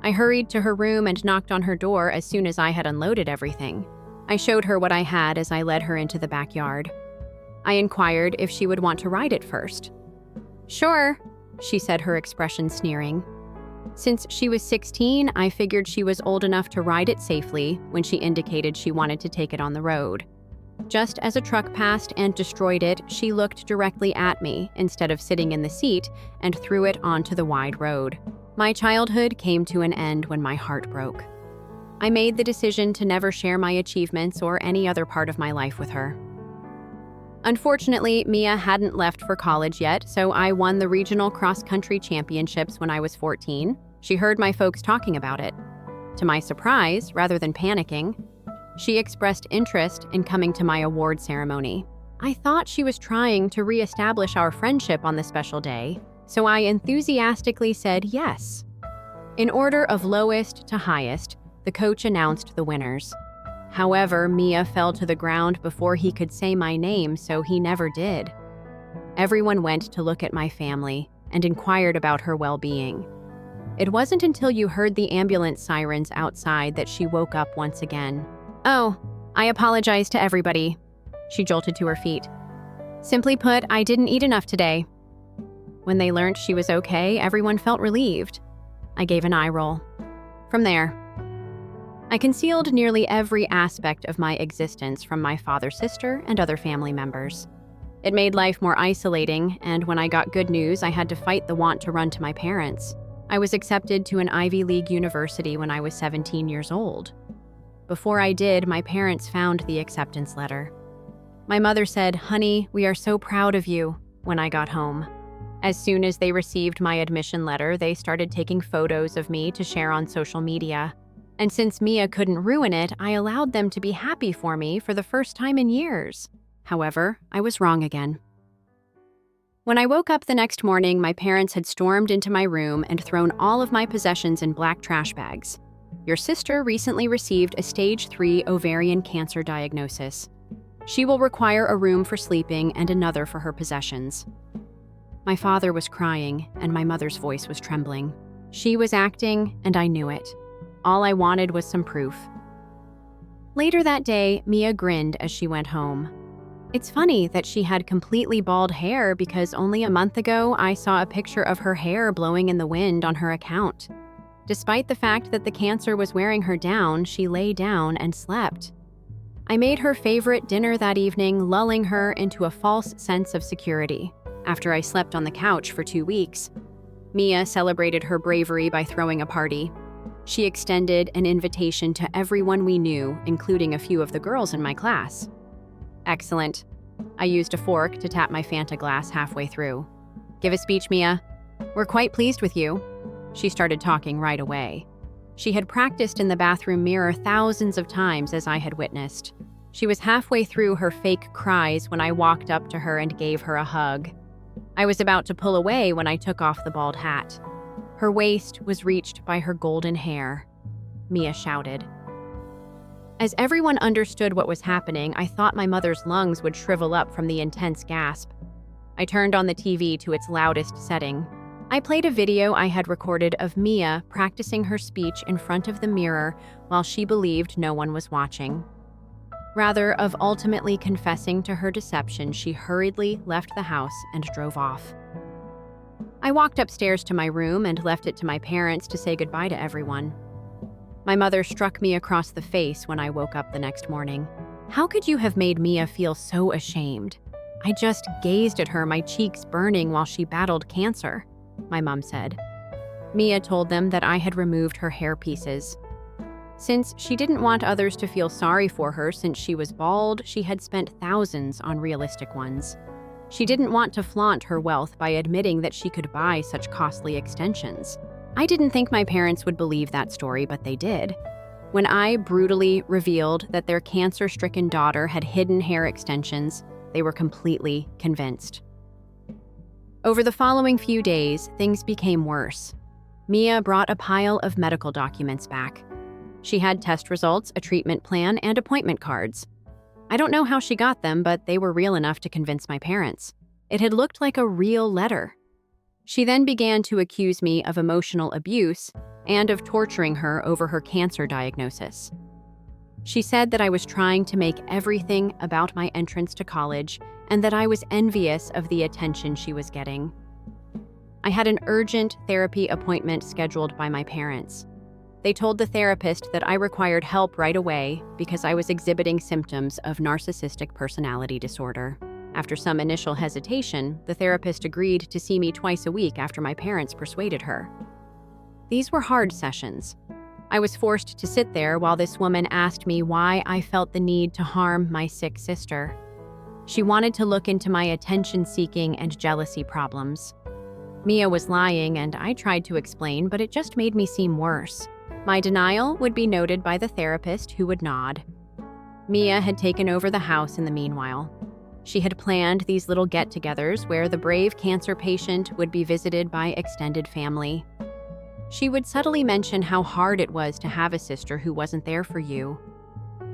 I hurried to her room and knocked on her door as soon as I had unloaded everything. I showed her what I had as I led her into the backyard. I inquired if she would want to ride it first. "Sure," she said, her expression sneering. Since she was 16, I figured she was old enough to ride it safely when she indicated she wanted to take it on the road. Just as a truck passed and destroyed it, she looked directly at me instead of sitting in the seat and threw it onto the wide road. My childhood came to an end when my heart broke. I made the decision to never share my achievements or any other part of my life with her. Unfortunately, Mia hadn't left for college yet, so I won the regional cross-country championships when I was 14. She heard my folks talking about it. To my surprise, rather than panicking, she expressed interest in coming to my award ceremony. I thought she was trying to re-establish our friendship on this special day, so I enthusiastically said yes. In order of lowest to highest, the coach announced the winners. However, Mia fell to the ground before he could say my name, so he never did. Everyone went to look at my family and inquired about her well-being. It wasn't until you heard the ambulance sirens outside that she woke up once again. "Oh, I apologize to everybody." She jolted to her feet. "Simply put, I didn't eat enough today." When they learned she was okay, everyone felt relieved. I gave an eye roll. From there, I concealed nearly every aspect of my existence from my father's sister and other family members. It made life more isolating, and when I got good news, I had to fight the want to run to my parents. I was accepted to an Ivy League university when I was 17 years old. Before I did, my parents found the acceptance letter. My mother said, "Honey, we are so proud of you," when I got home. As soon as they received my admission letter, they started taking photos of me to share on social media. And since Mia couldn't ruin it, I allowed them to be happy for me for the first time in years. However, I was wrong again. When I woke up the next morning, my parents had stormed into my room and thrown all of my possessions in black trash bags. "Your sister recently received a stage 3 ovarian cancer diagnosis. She will require a room for sleeping and another for her possessions." My father was crying, and my mother's voice was trembling. She was acting, and I knew it. All I wanted was some proof. Later that day, Mia grinned as she went home. It's funny that she had completely bald hair because only a month ago I saw a picture of her hair blowing in the wind on her account. Despite the fact that the cancer was wearing her down, she lay down and slept. I made her favorite dinner that evening, lulling her into a false sense of security. After I slept on the couch for 2 weeks, Mia celebrated her bravery by throwing a party. She extended an invitation to everyone we knew, including a few of the girls in my class. Excellent. I used a fork to tap my Fanta glass halfway through. "Give a speech, Mia. We're quite pleased with you." She started talking right away. She had practiced in the bathroom mirror thousands of times, as I had witnessed. She was halfway through her fake cries when I walked up to her and gave her a hug. I was about to pull away when I took off the bald hat. Her waist was reached by her golden hair. Mia shouted. As everyone understood what was happening, I thought my mother's lungs would shrivel up from the intense gasp. I turned on the TV to its loudest setting. I played a video I had recorded of Mia practicing her speech in front of the mirror while she believed no one was watching. Rather of ultimately confessing to her deception, she hurriedly left the house and drove off. I walked upstairs to my room and left it to my parents to say goodbye to everyone. My mother struck me across the face when I woke up the next morning. "How could you have made Mia feel so ashamed?" "I just gazed at her, my cheeks burning while she battled cancer," my mom said. Mia told them that I had removed her hair pieces. Since she didn't want others to feel sorry for her since she was bald, she had spent thousands on realistic ones. She didn't want to flaunt her wealth by admitting that she could buy such costly extensions. I didn't think my parents would believe that story, but they did. When I brutally revealed that their cancer-stricken daughter had hidden hair extensions, they were completely convinced. Over the following few days, things became worse. Mia brought a pile of medical documents back. She had test results, a treatment plan, and appointment cards. I don't know how she got them, but they were real enough to convince my parents. It had looked like a real letter. She then began to accuse me of emotional abuse and of torturing her over her cancer diagnosis. She said that I was trying to make everything about my entrance to college and that I was envious of the attention she was getting. I had an urgent therapy appointment scheduled by my parents. They told the therapist that I required help right away because I was exhibiting symptoms of narcissistic personality disorder. After some initial hesitation, the therapist agreed to see me twice a week after my parents persuaded her. These were hard sessions. I was forced to sit there while this woman asked me why I felt the need to harm my sick sister. She wanted to look into my attention-seeking and jealousy problems. Mia was lying, and I tried to explain, but it just made me seem worse. My denial would be noted by the therapist, who would nod. Mia had taken over the house in the meanwhile. She had planned these little get-togethers where the brave cancer patient would be visited by extended family. She would subtly mention how hard it was to have a sister who wasn't there for you.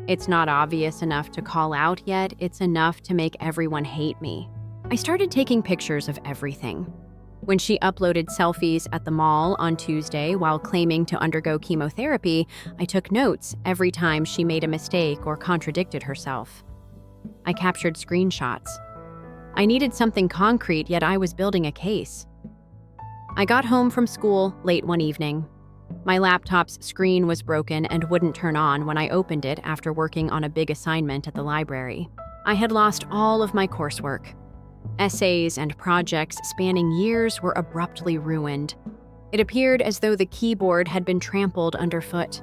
It's not obvious enough to call out yet, it's enough to make everyone hate me. I started taking pictures of everything. When she uploaded selfies at the mall on Tuesday while claiming to undergo chemotherapy, I took notes every time she made a mistake or contradicted herself. I captured screenshots. I needed something concrete, yet I was building a case. I got home from school late one evening. My laptop's screen was broken and wouldn't turn on when I opened it after working on a big assignment at the library. I had lost all of my coursework. Essays and projects spanning years were abruptly ruined. It appeared as though the keyboard had been trampled underfoot.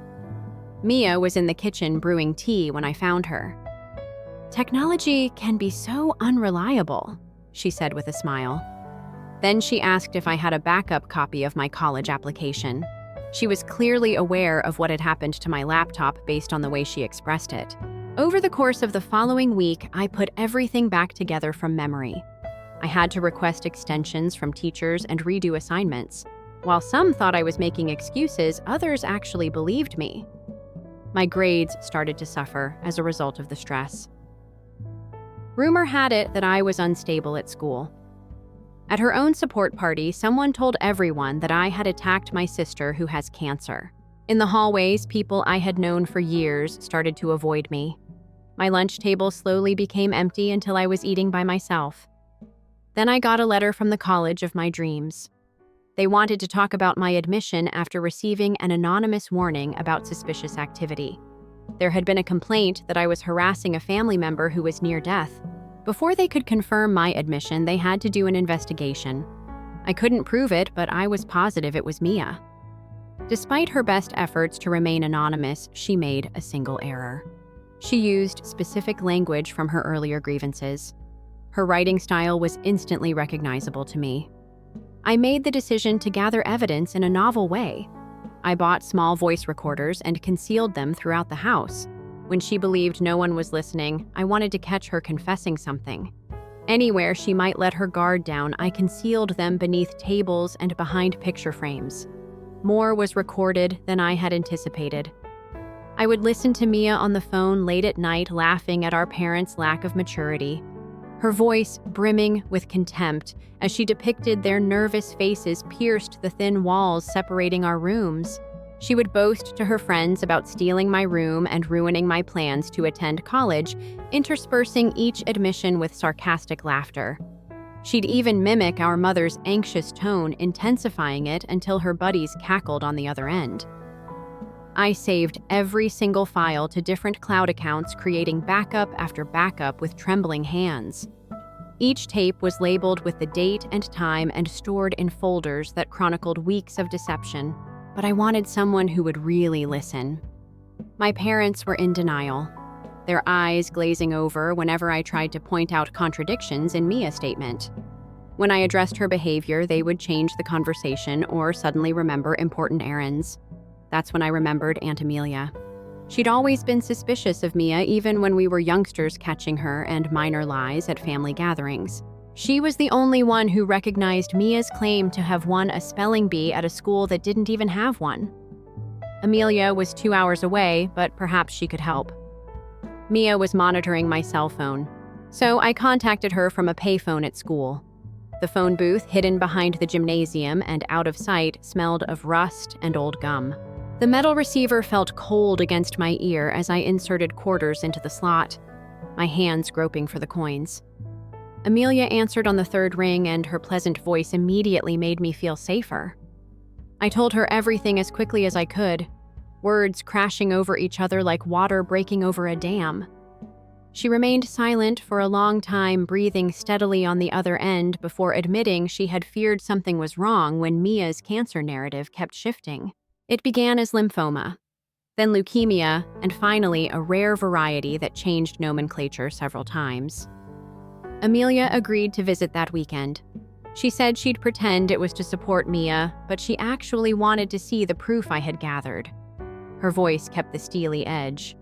Mia was in the kitchen brewing tea when I found her. "Technology can be so unreliable," she said with a smile. Then she asked if I had a backup copy of my college application. She was clearly aware of what had happened to my laptop based on the way she expressed it. Over the course of the following week, I put everything back together from memory. I had to request extensions from teachers and redo assignments. While some thought I was making excuses, others actually believed me. My grades started to suffer as a result of the stress. Rumor had it that I was unstable at school. At her own support party, someone told everyone that I had attacked my sister who has cancer. In the hallways, people I had known for years started to avoid me. My lunch table slowly became empty until I was eating by myself. Then I got a letter from the college of my dreams. They wanted to talk about my admission after receiving an anonymous warning about suspicious activity. There had been a complaint that I was harassing a family member who was near death. Before they could confirm my admission, they had to do an investigation. I couldn't prove it, but I was positive it was Mia. Despite her best efforts to remain anonymous, she made a single error. She used specific language from her earlier grievances. Her writing style was instantly recognizable to me. I made the decision to gather evidence in a novel way. I bought small voice recorders and concealed them throughout the house. When she believed no one was listening, I wanted to catch her confessing something. Anywhere she might let her guard down, I concealed them beneath tables and behind picture frames. More was recorded than I had anticipated. I would listen to Mia on the phone late at night, laughing at our parents' lack of maturity. Her voice brimming with contempt as she depicted their nervous faces pierced the thin walls separating our rooms. She would boast to her friends about stealing my room and ruining my plans to attend college, interspersing each admission with sarcastic laughter. She'd even mimic our mother's anxious tone, intensifying it until her buddies cackled on the other end. I saved every single file to different cloud accounts, creating backup after backup with trembling hands. Each tape was labeled with the date and time and stored in folders that chronicled weeks of deception. But I wanted someone who would really listen. My parents were in denial, their eyes glazing over whenever I tried to point out contradictions in Mia's statement. When I addressed her behavior, they would change the conversation or suddenly remember important errands. That's when I remembered Aunt Amelia. She'd always been suspicious of Mia, even when we were youngsters catching her and minor lies at family gatherings. She was the only one who recognized Mia's claim to have won a spelling bee at a school that didn't even have one. Amelia was 2 hours away, but perhaps she could help. Mia was monitoring my cell phone, so I contacted her from a payphone at school. The phone booth, hidden behind the gymnasium and out of sight, smelled of rust and old gum. The metal receiver felt cold against my ear as I inserted quarters into the slot, my hands groping for the coins. Amelia answered on the third ring, and her pleasant voice immediately made me feel safer. I told her everything as quickly as I could, words crashing over each other like water breaking over a dam. She remained silent for a long time, breathing steadily on the other end before admitting she had feared something was wrong when Mia's cancer narrative kept shifting. It began as lymphoma, then leukemia, and finally a rare variety that changed nomenclature several times. Amelia agreed to visit that weekend. She said she'd pretend it was to support Mia, but she actually wanted to see the proof I had gathered. Her voice kept the steely edge.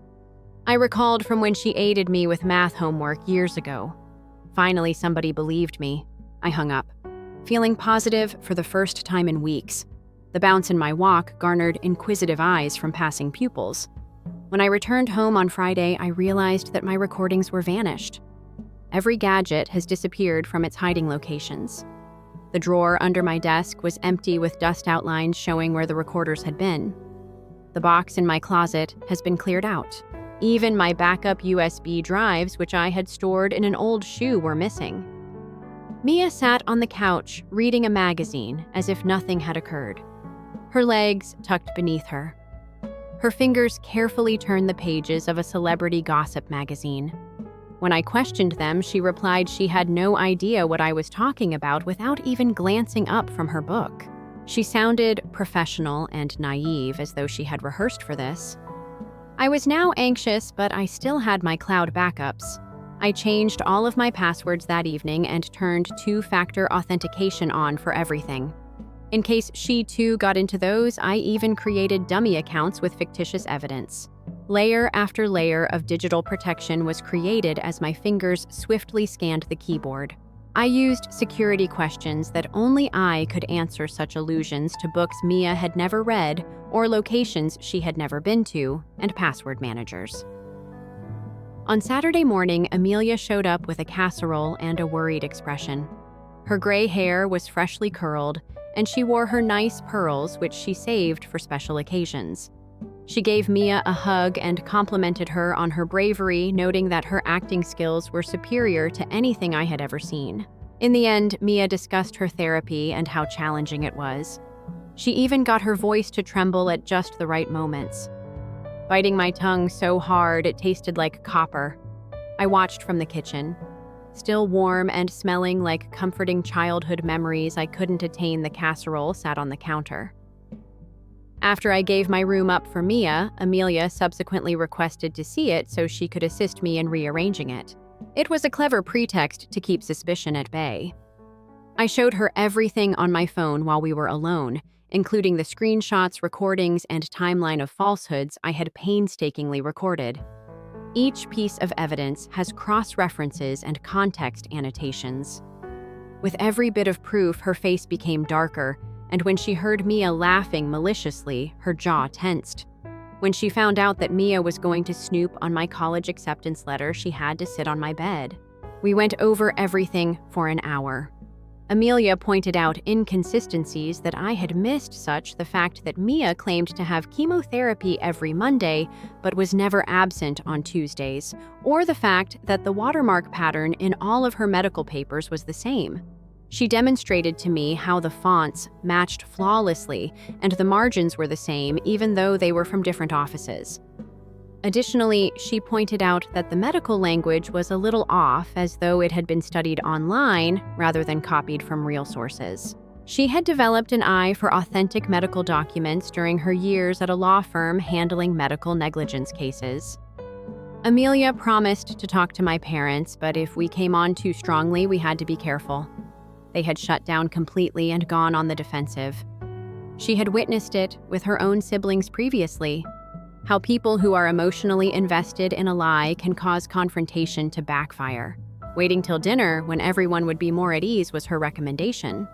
I recalled from when she aided me with math homework years ago. Finally, somebody believed me. I hung up, feeling positive for the first time in weeks. The bounce in my walk garnered inquisitive eyes from passing pupils. When I returned home on Friday, I realized that my recordings were vanished. Every gadget has disappeared from its hiding locations. The drawer under my desk was empty with dust outlines showing where the recorders had been. The box in my closet has been cleared out. Even my backup USB drives, which I had stored in an old shoe, were missing. Mia sat on the couch, reading a magazine, as if nothing had occurred. Her legs tucked beneath her. Her fingers carefully turned the pages of a celebrity gossip magazine. When I questioned them, she replied she had no idea what I was talking about without even glancing up from her book. She sounded professional and naive, as though she had rehearsed for this. I was now anxious, but I still had my cloud backups. I changed all of my passwords that evening and turned two-factor authentication on for everything. In case she too got into those, I even created dummy accounts with fictitious evidence. Layer after layer of digital protection was created as my fingers swiftly scanned the keyboard. I used security questions that only I could answer, such allusions to books Mia had never read or locations she had never been to, and password managers. On Saturday morning, Amelia showed up with a casserole and a worried expression. Her gray hair was freshly curled, and she wore her nice pearls, which she saved for special occasions. She gave Mia a hug and complimented her on her bravery, noting that her acting skills were superior to anything I had ever seen. In the end, Mia discussed her therapy and how challenging it was. She even got her voice to tremble at just the right moments. Biting my tongue so hard it tasted like copper, I watched from the kitchen. Still warm and smelling like comforting childhood memories, I couldn't attain the casserole sat on the counter. After I gave my room up for Mia, Amelia subsequently requested to see it so she could assist me in rearranging it. It was a clever pretext to keep suspicion at bay. I showed her everything on my phone while we were alone, including the screenshots, recordings, and timeline of falsehoods I had painstakingly recorded. Each piece of evidence has cross-references and context annotations. With every bit of proof, her face became darker, and when she heard Mia laughing maliciously, her jaw tensed. When she found out that Mia was going to snoop on my college acceptance letter, she had to sit on my bed. We went over everything for an hour. Amelia pointed out inconsistencies that I had missed, such the fact that Mia claimed to have chemotherapy every Monday but was never absent on Tuesdays, or the fact that the watermark pattern in all of her medical papers was the same. She demonstrated to me how the fonts matched flawlessly and the margins were the same even though they were from different offices. Additionally, she pointed out that the medical language was a little off, as though it had been studied online rather than copied from real sources. She had developed an eye for authentic medical documents during her years at a law firm handling medical negligence cases. Amelia promised to talk to my parents, but if we came on too strongly, we had to be careful. They had shut down completely and gone on the defensive. She had witnessed it with her own siblings previously, how people who are emotionally invested in a lie can cause confrontation to backfire. Waiting till dinner, when everyone would be more at ease, was her recommendation.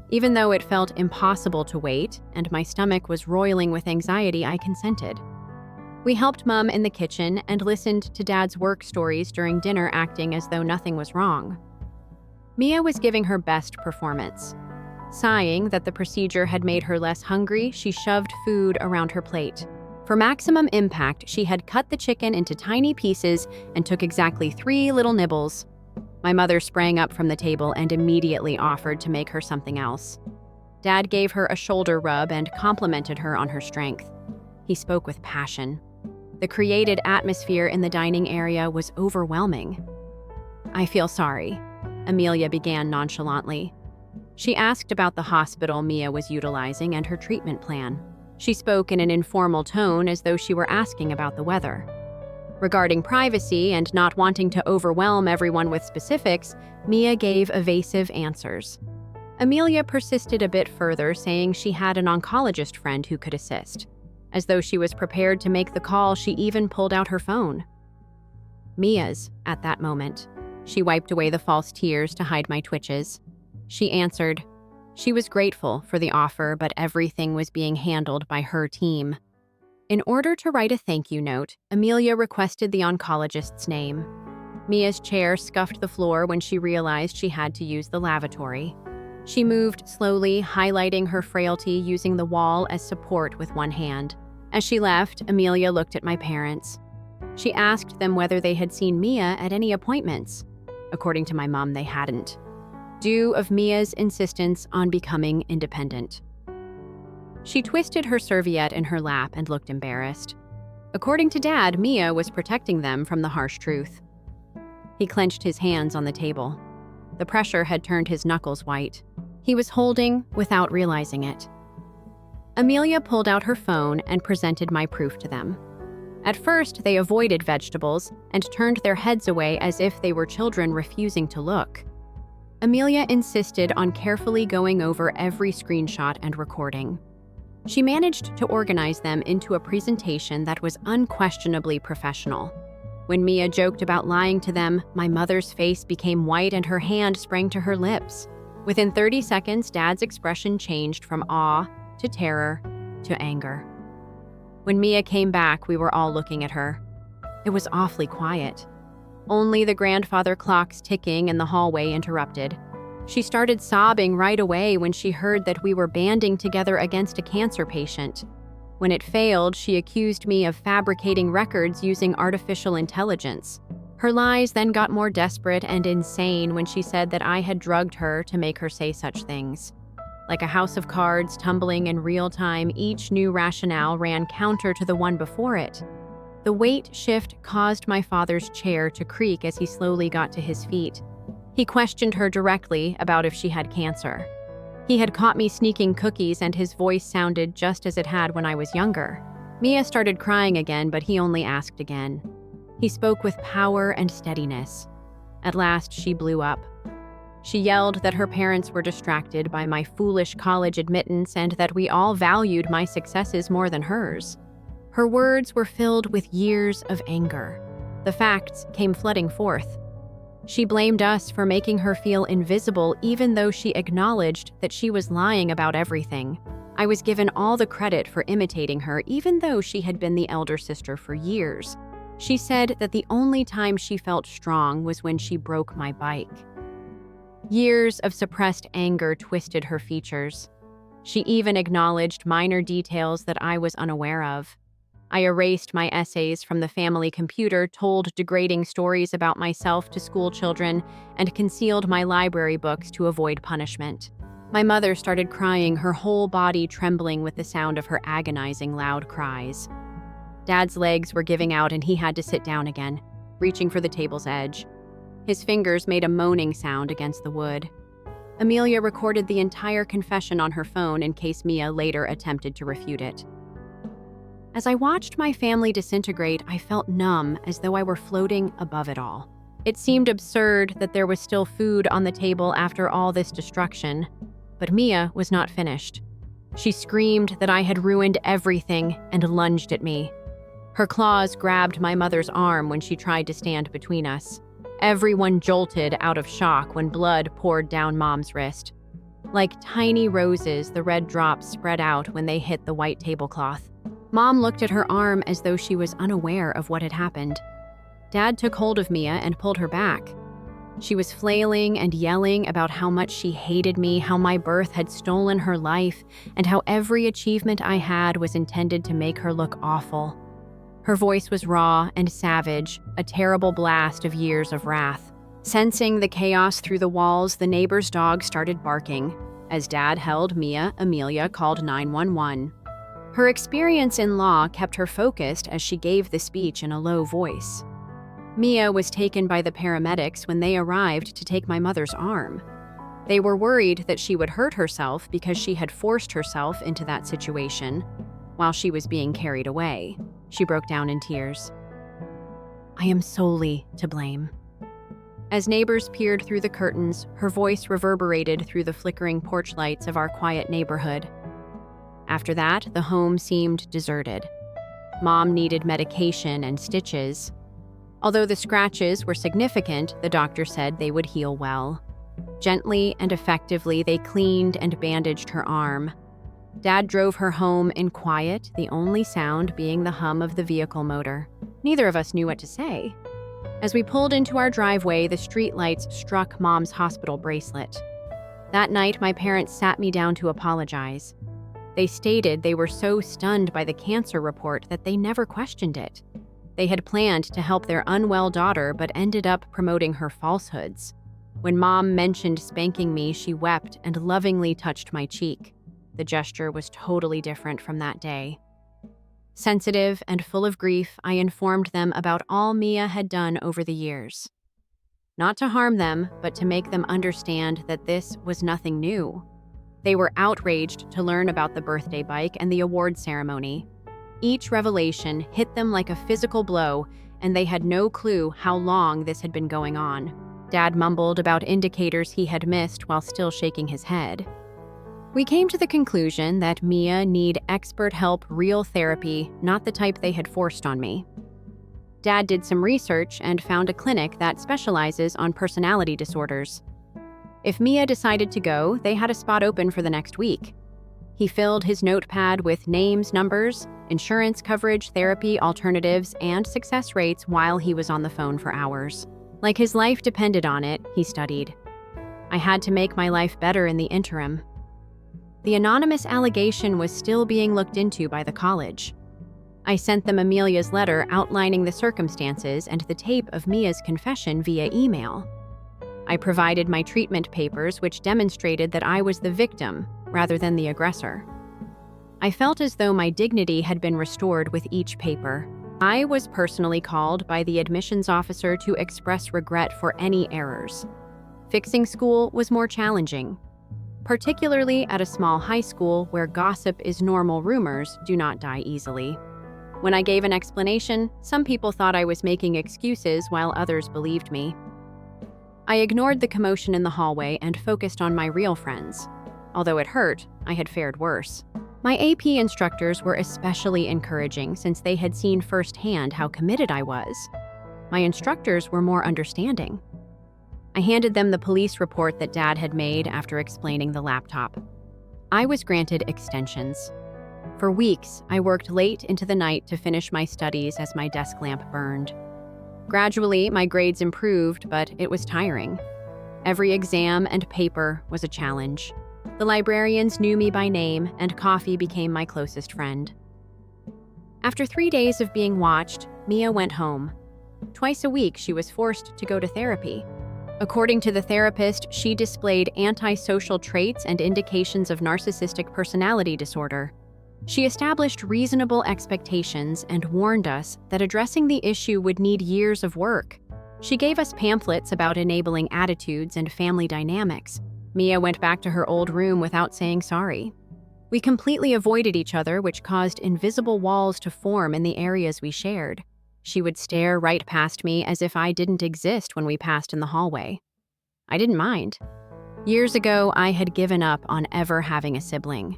Even though it felt impossible to wait, and my stomach was roiling with anxiety, I consented. We helped Mom in the kitchen and listened to Dad's work stories during dinner, acting as though nothing was wrong. Mia was giving her best performance. Sighing that the procedure had made her less hungry, she shoved food around her plate. For maximum impact, she had cut the chicken into tiny pieces and took exactly 3 little nibbles. My mother sprang up from the table and immediately offered to make her something else. Dad gave her a shoulder rub and complimented her on her strength. He spoke with passion. The created atmosphere in the dining area was overwhelming. "I feel sorry," Amelia began nonchalantly. She asked about the hospital Mia was utilizing and her treatment plan. She spoke in an informal tone as though she were asking about the weather. Regarding privacy and not wanting to overwhelm everyone with specifics, Mia gave evasive answers. Amelia persisted a bit further, saying she had an oncologist friend who could assist. As though she was prepared to make the call, she even pulled out her phone. Mia's, at that moment. She wiped away the false tears to hide my twitches. She answered. She was grateful for the offer, but everything was being handled by her team. In order to write a thank you note, Amelia requested the oncologist's name. Mia's chair scuffed the floor when she realized she had to use the lavatory. She moved slowly, highlighting her frailty using the wall as support with one hand. As she left, Amelia looked at my parents. She asked them whether they had seen Mia at any appointments. According to my mom, they hadn't, due of Mia's insistence on becoming independent. She twisted her serviette in her lap and looked embarrassed. According to Dad, Mia was protecting them from the harsh truth. He clenched his hands on the table. The pressure had turned his knuckles white. He was holding without realizing it. Amelia pulled out her phone and presented my proof to them. At first, they avoided vegetables and turned their heads away as if they were children refusing to look. Amelia insisted on carefully going over every screenshot and recording. She managed to organize them into a presentation that was unquestionably professional. When Mia joked about lying to them, my mother's face became white and her hand sprang to her lips. Within 30 seconds, Dad's expression changed from awe to terror to anger. When Mia came back, we were all looking at her. It was awfully quiet. Only the grandfather clocks ticking in the hallway interrupted. She started sobbing right away when she heard that we were banding together against a cancer patient. When it failed, she accused me of fabricating records using artificial intelligence. Her lies then got more desperate and insane when she said that I had drugged her to make her say such things. Like a house of cards tumbling in real time, each new rationale ran counter to the one before it. The weight shift caused my father's chair to creak as he slowly got to his feet. He questioned her directly about if she had cancer. He had caught me sneaking cookies and his voice sounded just as it had when I was younger. Mia started crying again, but he only asked again. He spoke with power and steadiness. At last, she blew up. She yelled that her parents were distracted by my foolish college admittance and that we all valued my successes more than hers. Her words were filled with years of anger. The facts came flooding forth. She blamed us for making her feel invisible even though she acknowledged that she was lying about everything. I was given all the credit for imitating her even though she had been the elder sister for years. She said that the only time she felt strong was when she broke my bike. Years of suppressed anger twisted her features. She even acknowledged minor details that I was unaware of. I erased my essays from the family computer, told degrading stories about myself to school children, and concealed my library books to avoid punishment. My mother started crying, her whole body trembling with the sound of her agonizing loud cries. Dad's legs were giving out and he had to sit down again, reaching for the table's edge. His fingers made a moaning sound against the wood. Amelia recorded the entire confession on her phone in case Mia later attempted to refute it. As I watched my family disintegrate, I felt numb, as though I were floating above it all. It seemed absurd that there was still food on the table after all this destruction, but Mia was not finished. She screamed that I had ruined everything and lunged at me. Her claws grabbed my mother's arm when she tried to stand between us. Everyone jolted out of shock when blood poured down Mom's wrist. Like tiny roses, the red drops spread out when they hit the white tablecloth. Mom looked at her arm as though she was unaware of what had happened. Dad took hold of Mia and pulled her back. She was flailing and yelling about how much she hated me, how my birth had stolen her life, and how every achievement I had was intended to make her look awful. Her voice was raw and savage, a terrible blast of years of wrath. Sensing the chaos through the walls, the neighbor's dog started barking. As Dad held Mia, Amelia called 911. Her experience in law kept her focused as she gave the speech in a low voice. Mia was taken by the paramedics when they arrived to take my mother's arm. They were worried that she would hurt herself because she had forced herself into that situation while she was being carried away. She broke down in tears. I am solely to blame. As neighbors peered through the curtains, her voice reverberated through the flickering porch lights of our quiet neighborhood. After that, the home seemed deserted. Mom needed medication and stitches. Although the scratches were significant, the doctor said they would heal well. Gently and effectively, they cleaned and bandaged her arm. Dad drove her home in quiet, the only sound being the hum of the vehicle motor. Neither of us knew what to say. As we pulled into our driveway, the streetlights struck Mom's hospital bracelet. That night, my parents sat me down to apologize. They stated they were so stunned by the cancer report that they never questioned it. They had planned to help their unwell daughter but ended up promoting her falsehoods. When Mom mentioned spanking me, she wept and lovingly touched my cheek. The gesture was totally different from that day. Sensitive and full of grief, I informed them about all Mia had done over the years. Not to harm them, but to make them understand that this was nothing new. They were outraged to learn about the birthday bike and the award ceremony. Each revelation hit them like a physical blow, and they had no clue how long this had been going on. Dad mumbled about indicators he had missed while still shaking his head. We came to the conclusion that Mia needed expert help, real therapy, not the type they had forced on me. Dad did some research and found a clinic that specializes on personality disorders. If Mia decided to go, they had a spot open for the next week. He filled his notepad with names, numbers, insurance coverage, therapy, alternatives, and success rates while he was on the phone for hours. Like his life depended on it, he studied. I had to make my life better in the interim. The anonymous allegation was still being looked into by the college. I sent them Amelia's letter outlining the circumstances and the tape of Mia's confession via email. I provided my treatment papers, which demonstrated that I was the victim rather than the aggressor. I felt as though my dignity had been restored with each paper. I was personally called by the admissions officer to express regret for any errors. Fixing school was more challenging, particularly at a small high school where gossip is normal. Rumors do not die easily. When I gave an explanation, some people thought I was making excuses while others believed me. I ignored the commotion in the hallway and focused on my real friends. Although it hurt, I had fared worse. My AP instructors were especially encouraging since they had seen firsthand how committed I was. My instructors were more understanding. I handed them the police report that Dad had made after explaining the laptop. I was granted extensions. For weeks, I worked late into the night to finish my studies as my desk lamp burned. Gradually, my grades improved, but it was tiring. Every exam and paper was a challenge. The librarians knew me by name, and coffee became my closest friend. After 3 days of being watched, Mia went home. Twice a week, she was forced to go to therapy. According to the therapist, she displayed antisocial traits and indications of narcissistic personality disorder. She established reasonable expectations and warned us that addressing the issue would need years of work. She gave us pamphlets about enabling attitudes and family dynamics. Mia went back to her old room without saying sorry. We completely avoided each other, which caused invisible walls to form in the areas we shared. She would stare right past me as if I didn't exist when we passed in the hallway. I didn't mind. Years ago, I had given up on ever having a sibling.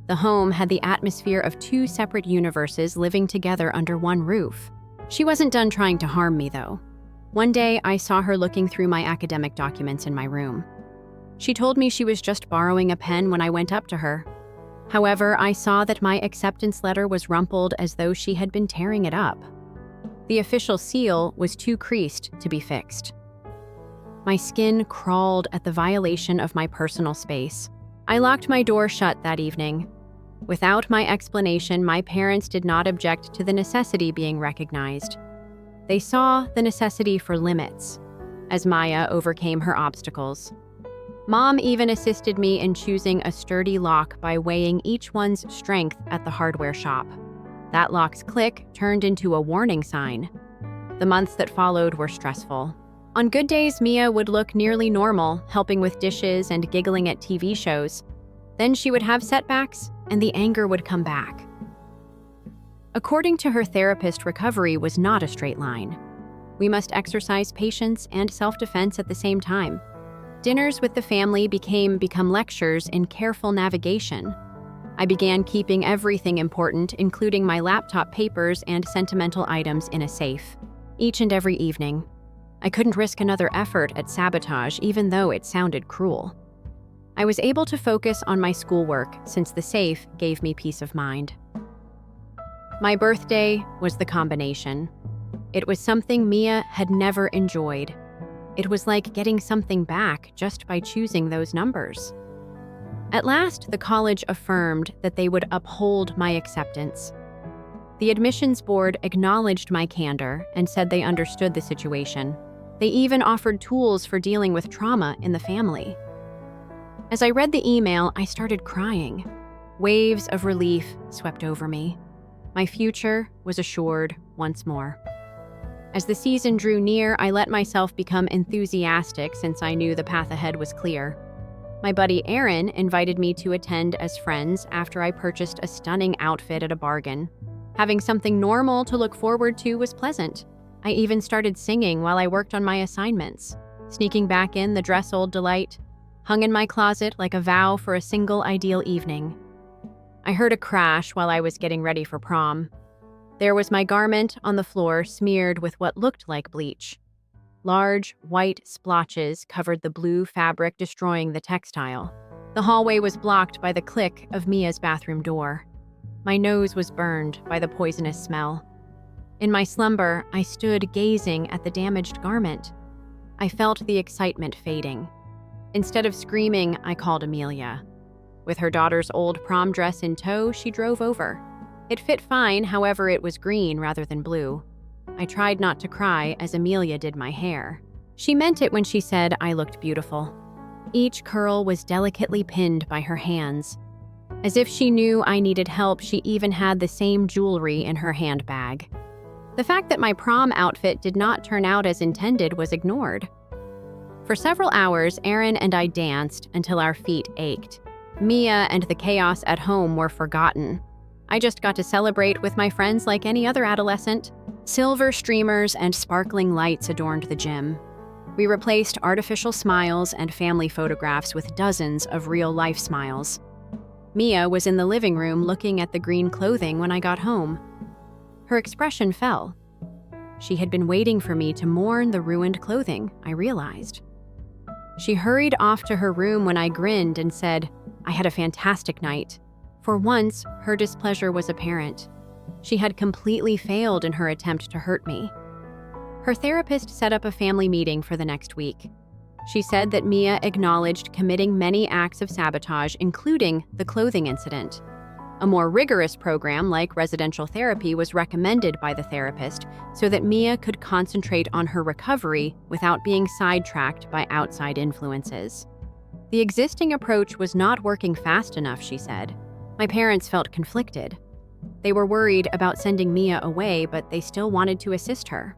The home had the atmosphere of two separate universes living together under one roof. She wasn't done trying to harm me, though. One day, I saw her looking through my academic documents in my room. She told me she was just borrowing a pen when I went up to her. However, I saw that my acceptance letter was rumpled as though she had been tearing it up. The official seal was too creased to be fixed. My skin crawled at the violation of my personal space. I locked my door shut that evening. Without my explanation, my parents did not object to the necessity being recognized. They saw the necessity for limits, as Maya overcame her obstacles. Mom even assisted me in choosing a sturdy lock by weighing each one's strength at the hardware shop. That lock's click turned into a warning sign. The months that followed were stressful. On good days, Mia would look nearly normal, helping with dishes and giggling at TV shows. Then she would have setbacks, and the anger would come back. According to her therapist, recovery was not a straight line. We must exercise patience and self-defense at the same time. Dinners with the family become lectures in careful navigation. I began keeping everything important, including my laptop papers and sentimental items, in a safe, each and every evening. I couldn't risk another effort at sabotage, even though it sounded cruel. I was able to focus on my schoolwork since the safe gave me peace of mind. My birthday was the combination. It was something Mia had never enjoyed. It was like getting something back just by choosing those numbers. At last, the college affirmed that they would uphold my acceptance. The admissions board acknowledged my candor and said they understood the situation. They even offered tools for dealing with trauma in the family. As I read the email, I started crying. Waves of relief swept over me. My future was assured once more. As the season drew near, I let myself become enthusiastic since I knew the path ahead was clear. My buddy Aaron invited me to attend as friends after I purchased a stunning outfit at a bargain. Having something normal to look forward to was pleasant. I even started singing while I worked on my assignments, sneaking back in the dress old delight, hung in my closet like a vow for a single ideal evening. I heard a crash while I was getting ready for prom. There was my garment on the floor, smeared with what looked like bleach. Large, white splotches covered the blue fabric, destroying the textile. The hallway was blocked by the click of Mia's bathroom door. My nose was burned by the poisonous smell. In my slumber, I stood gazing at the damaged garment. I felt the excitement fading. Instead of screaming, I called Amelia. With her daughter's old prom dress in tow, she drove over. It fit fine, however, it was green rather than blue. I tried not to cry as Amelia did my hair. She meant it when she said I looked beautiful. Each curl was delicately pinned by her hands. As if she knew I needed help, she even had the same jewelry in her handbag. The fact that my prom outfit did not turn out as intended was ignored. For several hours, Aaron and I danced until our feet ached. Mia and the chaos at home were forgotten. I just got to celebrate with my friends like any other adolescent. Silver streamers and sparkling lights adorned the gym. We replaced artificial smiles and family photographs with dozens of real-life smiles. Mia was in the living room looking at the green clothing when I got home. Her expression fell. She had been waiting for me to mourn the ruined clothing, I realized. She hurried off to her room when I grinned and said, "I had a fantastic night." For once, her displeasure was apparent. She had completely failed in her attempt to hurt me. Her therapist set up a family meeting for the next week. She said that Mia acknowledged committing many acts of sabotage, including the clothing incident. A more rigorous program like residential therapy was recommended by the therapist so that Mia could concentrate on her recovery without being sidetracked by outside influences. The existing approach was not working fast enough, she said. My parents felt conflicted. They were worried about sending Mia away, but they still wanted to assist her.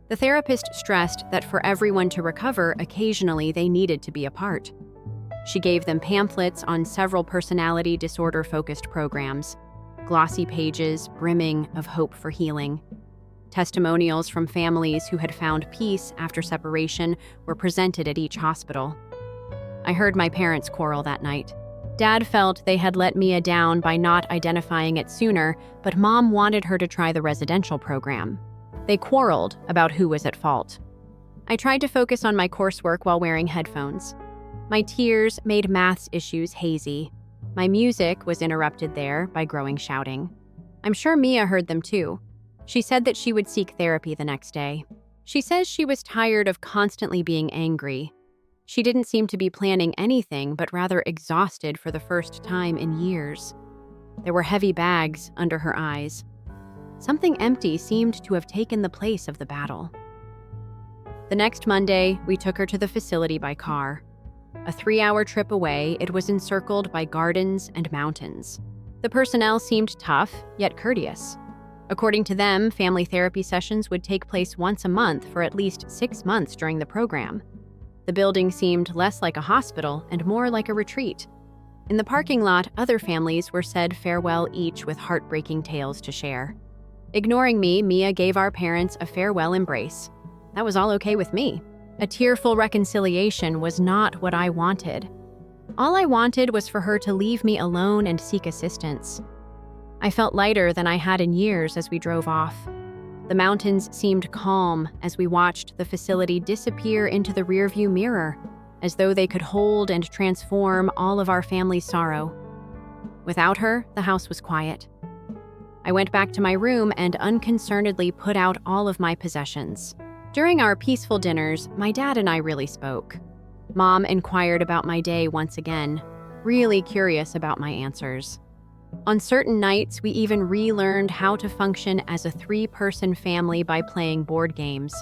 The therapist stressed that for everyone to recover, occasionally they needed to be apart. She gave them pamphlets on several personality disorder-focused programs, glossy pages brimming of hope for healing. Testimonials from families who had found peace after separation were presented at each hospital. I heard my parents quarrel that night. Dad felt they had let Mia down by not identifying it sooner, but Mom wanted her to try the residential program. They quarreled about who was at fault. I tried to focus on my coursework while wearing headphones. My tears made maths issues hazy. My music was interrupted there by growing shouting. I'm sure Mia heard them too. She said that she would seek therapy the next day. She says she was tired of constantly being angry. She didn't seem to be planning anything, but rather exhausted for the first time in years. There were heavy bags under her eyes. Something empty seemed to have taken the place of the battle. The next Monday, we took her to the facility by car. A 3-hour trip away, it was encircled by gardens and mountains. The personnel seemed tough, yet courteous. According to them, family therapy sessions would take place once a month for at least 6 months during the program. The building seemed less like a hospital and more like a retreat. In the parking lot, other families were said farewell, each with heartbreaking tales to share. Ignoring me, Mia gave our parents a farewell embrace. That was all okay with me. A tearful reconciliation was not what I wanted. All I wanted was for her to leave me alone and seek assistance. I felt lighter than I had in years as we drove off. The mountains seemed calm as we watched the facility disappear into the rearview mirror, as though they could hold and transform all of our family's sorrow. Without her, the house was quiet. I went back to my room and unconcernedly put out all of my possessions. During our peaceful dinners, my dad and I really spoke. Mom inquired about my day once again, really curious about my answers. On certain nights, we even relearned how to function as a 3-person family by playing board games.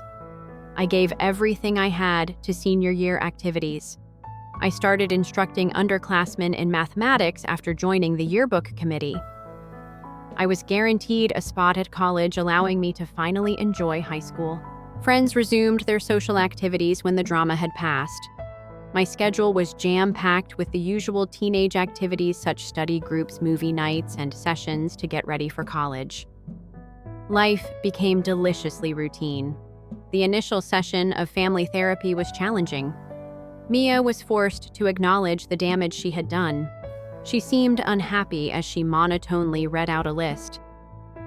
I gave everything I had to senior year activities. I started instructing underclassmen in mathematics after joining the yearbook committee. I was guaranteed a spot at college, allowing me to finally enjoy high school. Friends resumed their social activities when the drama had passed. My schedule was jam-packed with the usual teenage activities such study groups, movie nights, and sessions to get ready for college. Life became deliciously routine. The initial session of family therapy was challenging. Mia was forced to acknowledge the damage she had done. She seemed unhappy as she monotonely read out a list.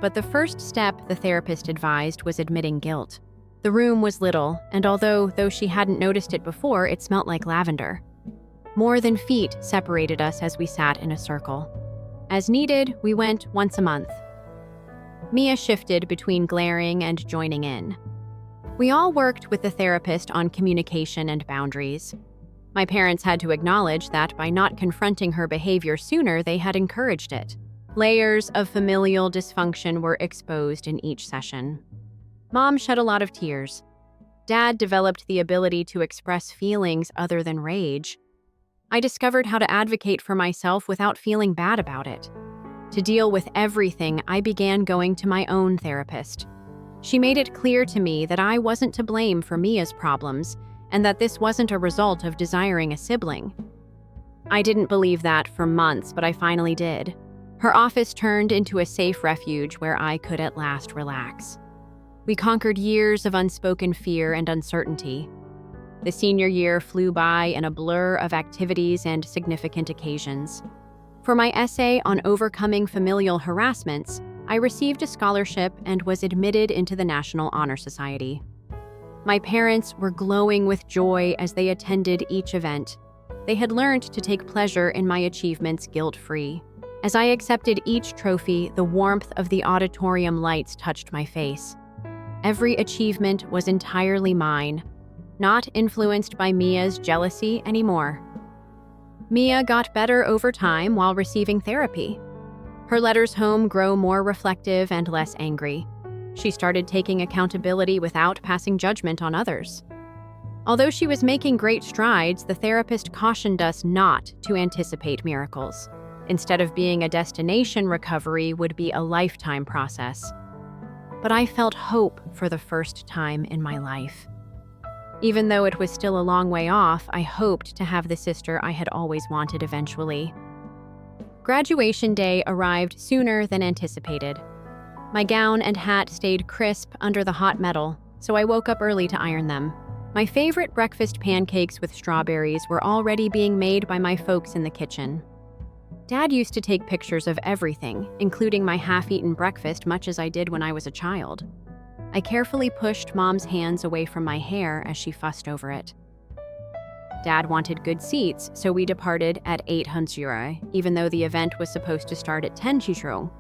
But the first step the therapist advised was admitting guilt. The room was little, and although she hadn't noticed it before, it smelt like lavender. More than feet separated us as we sat in a circle. As needed, we went once a month. Mia shifted between glaring and joining in. We all worked with the therapist on communication and boundaries. My parents had to acknowledge that by not confronting her behavior sooner, they had encouraged it. Layers of familial dysfunction were exposed in each session. Mom shed a lot of tears. Dad developed the ability to express feelings other than rage. I discovered how to advocate for myself without feeling bad about it. To deal with everything, I began going to my own therapist. She made it clear to me that I wasn't to blame for Mia's problems, and that this wasn't a result of desiring a sibling. I didn't believe that for months, but I finally did. Her office turned into a safe refuge where I could at last relax. We conquered years of unspoken fear and uncertainty. The senior year flew by in a blur of activities and significant occasions. For my essay on overcoming familial harassments, I received a scholarship and was admitted into the National Honor Society. My parents were glowing with joy as they attended each event. They had learned to take pleasure in my achievements guilt-free. As I accepted each trophy, the warmth of the auditorium lights touched my face. Every achievement was entirely mine, not influenced by Mia's jealousy anymore. Mia got better over time while receiving therapy. Her letters home grew more reflective and less angry. She started taking accountability without passing judgment on others. Although she was making great strides, the therapist cautioned us not to anticipate miracles. Instead of being a destination, recovery would be a lifetime process. But I felt hope for the first time in my life. Even though it was still a long way off, I hoped to have the sister I had always wanted eventually. Graduation day arrived sooner than anticipated. My gown and hat stayed crisp under the hot metal, so I woke up early to iron them. My favorite breakfast pancakes with strawberries were already being made by my folks in the kitchen. Dad used to take pictures of everything, including my half-eaten breakfast, much as I did when I was a child. I carefully pushed Mom's hands away from my hair as she fussed over it. Dad wanted good seats, so we departed at 8 Hansura, even though the event was supposed to start at 10 Chishro.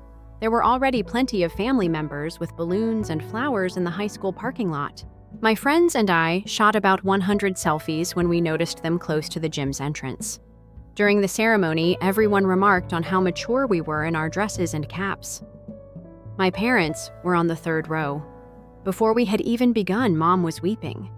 There were already plenty of family members with balloons and flowers in the high school parking lot. My friends and I shot about 100 selfies when we noticed them close to the gym's entrance. During the ceremony, everyone remarked on how mature we were in our dresses and caps. My parents were on the third row. Before we had even begun, Mom was weeping.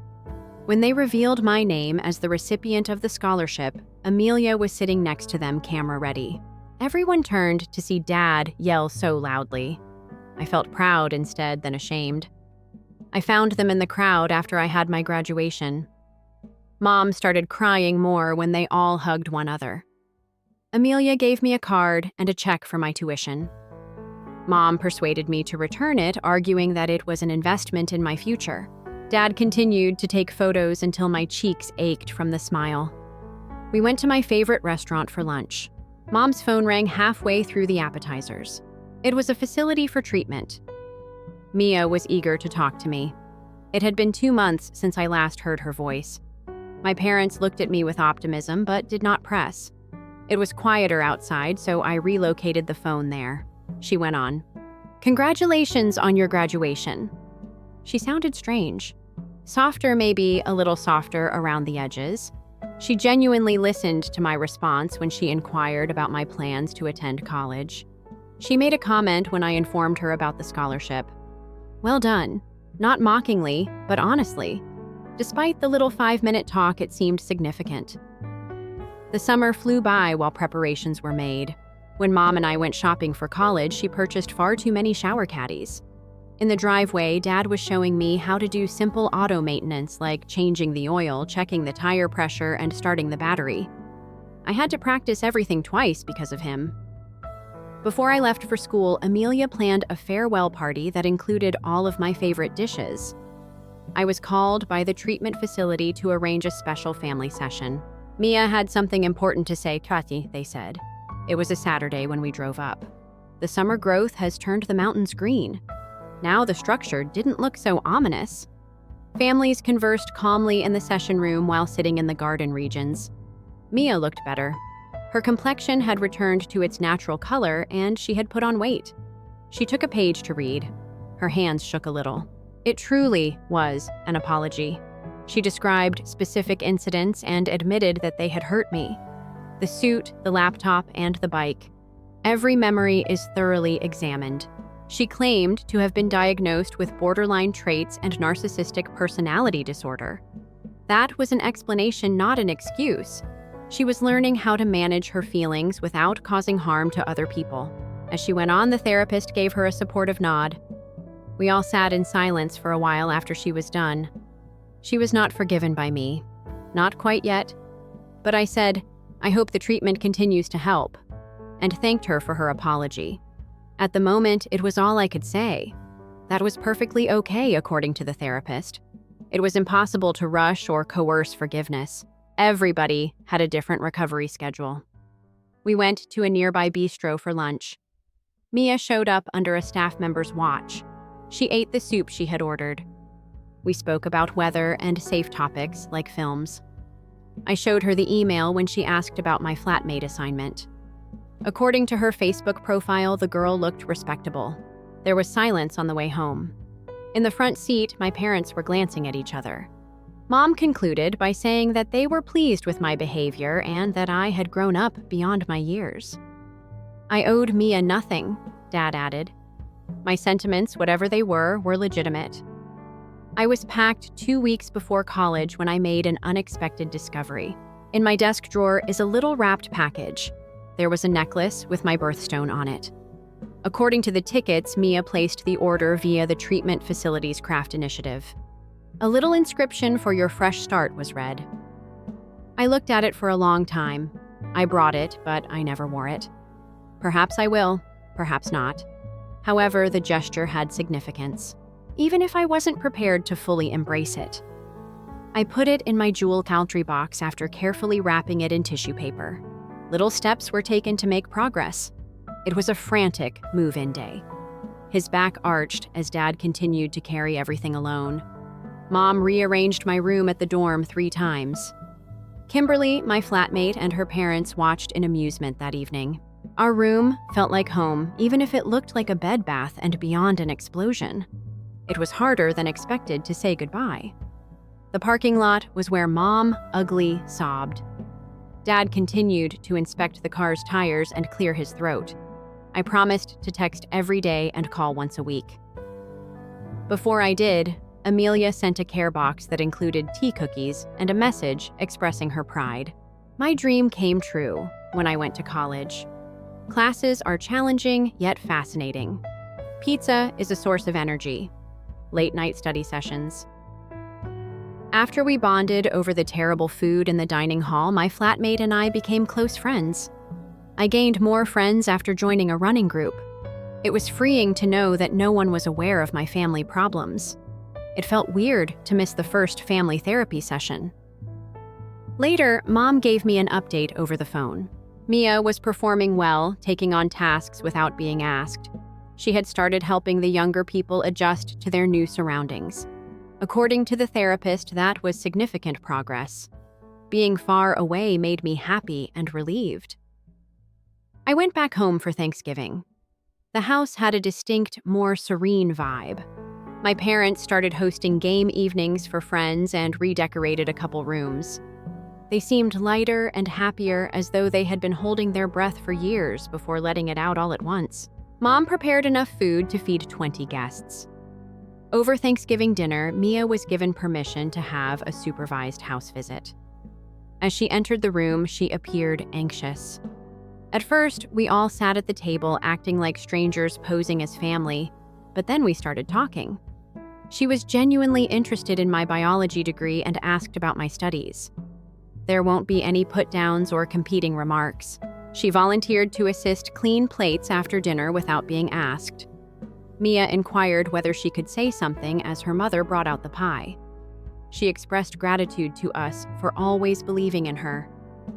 When they revealed my name as the recipient of the scholarship, Amelia was sitting next to them, camera ready. Everyone turned to see Dad yell so loudly. I felt proud instead than ashamed. I found them in the crowd after I had my graduation. Mom started crying more when they all hugged one another. Amelia gave me a card and a check for my tuition. Mom persuaded me to return it, arguing that it was an investment in my future. Dad continued to take photos until my cheeks ached from the smile. We went to my favorite restaurant for lunch. Mom's phone rang halfway through the appetizers. It was a facility for treatment. Mia was eager to talk to me. It had been 2 months since I last heard her voice. My parents looked at me with optimism, but did not press. It was quieter outside, so I relocated the phone there. She went on. "Congratulations on your graduation." She sounded strange. Softer, maybe a little softer around the edges. She genuinely listened to my response when she inquired about my plans to attend college. She made a comment when I informed her about the scholarship. Well done. Not mockingly, but honestly. Despite the little 5-minute talk, it seemed significant. The summer flew by while preparations were made. When Mom and I went shopping for college, she purchased far too many shower caddies. In the driveway, Dad was showing me how to do simple auto maintenance like changing the oil, checking the tire pressure, and starting the battery. I had to practice everything twice because of him. Before I left for school, Amelia planned a farewell party that included all of my favorite dishes. I was called by the treatment facility to arrange a special family session. Mia had something important to say, Kati, they said. It was a Saturday when we drove up. The summer growth has turned the mountains green. Now the structure didn't look so ominous. Families conversed calmly in the session room while sitting in the garden regions. Mia looked better. Her complexion had returned to its natural color, and she had put on weight. She took a page to read. Her hands shook a little. It truly was an apology. She described specific incidents and admitted that they had hurt me. The suit, the laptop, and the bike. Every memory is thoroughly examined. She claimed to have been diagnosed with borderline traits and narcissistic personality disorder. That was an explanation, not an excuse. She was learning how to manage her feelings without causing harm to other people. As she went on, the therapist gave her a supportive nod. We all sat in silence for a while after she was done. She was not forgiven by me. Not quite yet. But I said, I hope the treatment continues to help, and thanked her for her apology. At the moment, it was all I could say. That was perfectly okay, according to the therapist. It was impossible to rush or coerce forgiveness. Everybody had a different recovery schedule. We went to a nearby bistro for lunch. Mia showed up under a staff member's watch. She ate the soup she had ordered. We spoke about weather and safe topics like films. I showed her the email when she asked about my flatmate assignment. According to her Facebook profile, the girl looked respectable. There was silence on the way home. In the front seat, my parents were glancing at each other. Mom concluded by saying that they were pleased with my behavior and that I had grown up beyond my years. I owed Mia nothing, Dad added. My sentiments, whatever they were legitimate. I was packed 2 weeks before college when I made an unexpected discovery. In my desk drawer is a little wrapped package. There was a necklace with my birthstone on it. According to the tickets, Mia placed the order via the treatment facility's craft initiative. A little inscription for your fresh start was read. I looked at it for a long time. I brought it, but I never wore it. Perhaps I will, perhaps not. However, the gesture had significance, even if I wasn't prepared to fully embrace it. I put it in my jewel country box after carefully wrapping it in tissue paper. Little steps were taken to make progress. It was a frantic move-in day. His back arched as Dad continued to carry everything alone. Mom rearranged my room at the dorm 3 times. Kimberly, my flatmate, and her parents watched in amusement that evening. Our room felt like home, even if it looked like a bed bath and beyond an explosion. It was harder than expected to say goodbye. The parking lot was where Mom, ugly, sobbed. Dad continued to inspect the car's tires and clear his throat. I promised to text every day and call once a week. Before I did, Amelia sent a care box that included tea cookies and a message expressing her pride. My dream came true when I went to college. Classes are challenging yet fascinating. Pizza is a source of energy. Late-night study sessions. After we bonded over the terrible food in the dining hall, my flatmate and I became close friends. I gained more friends after joining a running group. It was freeing to know that no one was aware of my family problems. It felt weird to miss the first family therapy session. Later, Mom gave me an update over the phone. Mia was performing well, taking on tasks without being asked. She had started helping the younger people adjust to their new surroundings. According to the therapist, that was significant progress. Being far away made me happy and relieved. I went back home for Thanksgiving. The house had a distinct, more serene vibe. My parents started hosting game evenings for friends and redecorated a couple rooms. They seemed lighter and happier, as though they had been holding their breath for years before letting it out all at once. Mom prepared enough food to feed 20 guests. Over Thanksgiving dinner, Mia was given permission to have a supervised house visit. As she entered the room, she appeared anxious. At first, we all sat at the table acting like strangers posing as family, but then we started talking. She was genuinely interested in my biology degree and asked about my studies. There won't be any put-downs or competing remarks. She volunteered to assist clean plates after dinner without being asked. Mia inquired whether she could say something as her mother brought out the pie. She expressed gratitude to us for always believing in her.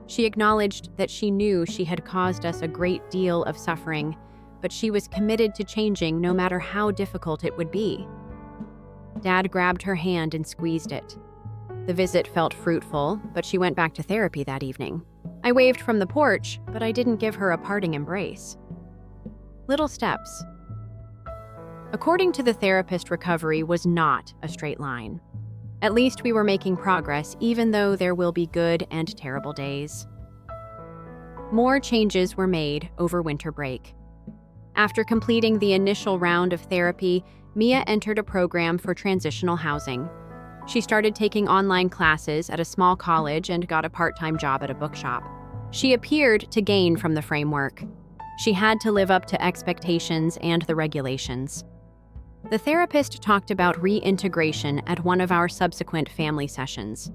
She acknowledged that she knew she had caused us a great deal of suffering, but she was committed to changing no matter how difficult it would be. Dad grabbed her hand and squeezed it. The visit felt fruitful, but she went back to therapy that evening. I waved from the porch, but I didn't give her a parting embrace. Little steps. According to the therapist, recovery was not a straight line. At least we were making progress, even though there will be good and terrible days. More changes were made over winter break. After completing the initial round of therapy, Mia entered a program for transitional housing. She started taking online classes at a small college and got a part-time job at a bookshop. She appeared to gain from the framework. She had to live up to expectations and the regulations. The therapist talked about reintegration at one of our subsequent family sessions.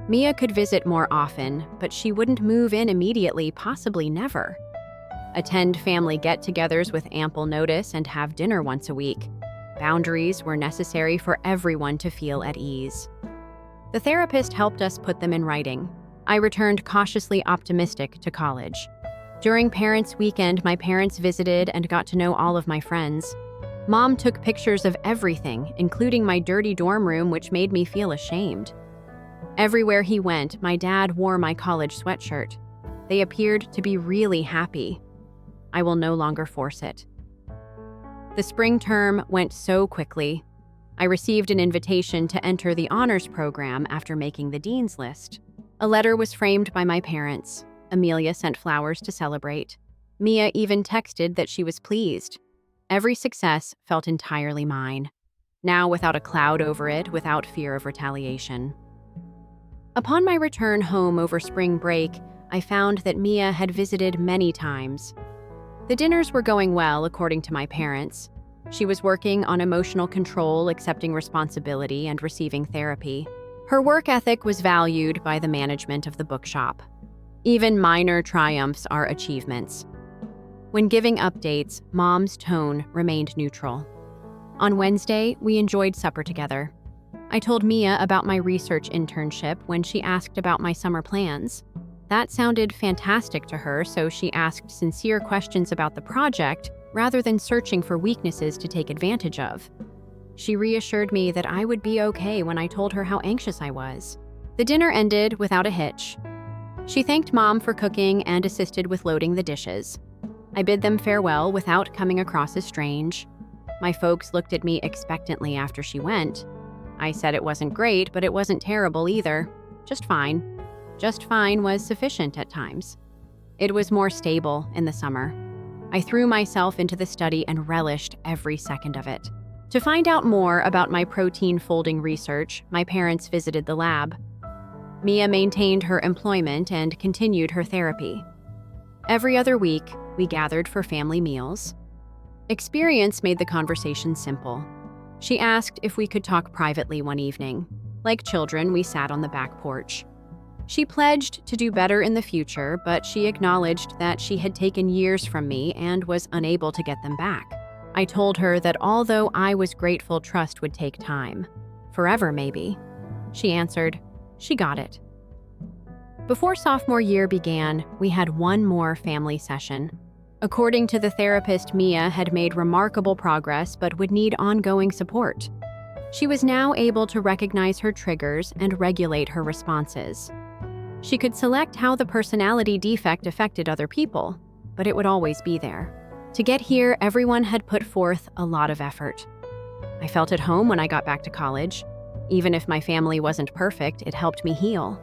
Mia could visit more often, but she wouldn't move in immediately, possibly never. Attend family get-togethers with ample notice and have dinner once a week. Boundaries were necessary for everyone to feel at ease. The therapist helped us put them in writing. I returned cautiously optimistic to college. During Parents' Weekend, my parents visited and got to know all of my friends. Mom took pictures of everything, including my dirty dorm room, which made me feel ashamed. Everywhere he went, my dad wore my college sweatshirt. They appeared to be really happy. I will no longer force it. The spring term went so quickly. I received an invitation to enter the honors program after making the dean's list. A letter was framed by my parents. Amelia sent flowers to celebrate. Mia even texted that she was pleased. Every success felt entirely mine. Now without a cloud over it, without fear of retaliation. Upon my return home over spring break, I found that Mia had visited many times. The dinners were going well, according to my parents. She was working on emotional control, accepting responsibility, and receiving therapy. Her work ethic was valued by the management of the bookshop. Even minor triumphs are achievements. When giving updates, Mom's tone remained neutral. On Wednesday, we enjoyed supper together. I told Mia about my research internship when she asked about my summer plans. That sounded fantastic to her, so she asked sincere questions about the project rather than searching for weaknesses to take advantage of. She reassured me that I would be okay when I told her how anxious I was. The dinner ended without a hitch. She thanked Mom for cooking and assisted with loading the dishes. I bid them farewell without coming across as strange. My folks looked at me expectantly after she went. I said it wasn't great, but it wasn't terrible either. Just fine. Just fine was sufficient at times. It was more stable in the summer. I threw myself into the study and relished every second of it. To find out more about my protein folding research, my parents visited the lab. Mia maintained her employment and continued her therapy. Every other week, we gathered for family meals. Experience made the conversation simple. She asked if we could talk privately one evening. Like children, we sat on the back porch. She pledged to do better in the future, but she acknowledged that she had taken years from me and was unable to get them back. I told her that although I was grateful, trust would take time. Forever, maybe. She answered, she got it. Before sophomore year began, we had one more family session. According to the therapist, Mia had made remarkable progress but would need ongoing support. She was now able to recognize her triggers and regulate her responses. She could select how the personality defect affected other people, but it would always be there. To get here, everyone had put forth a lot of effort. I felt at home when I got back to college. Even if my family wasn't perfect, it helped me heal.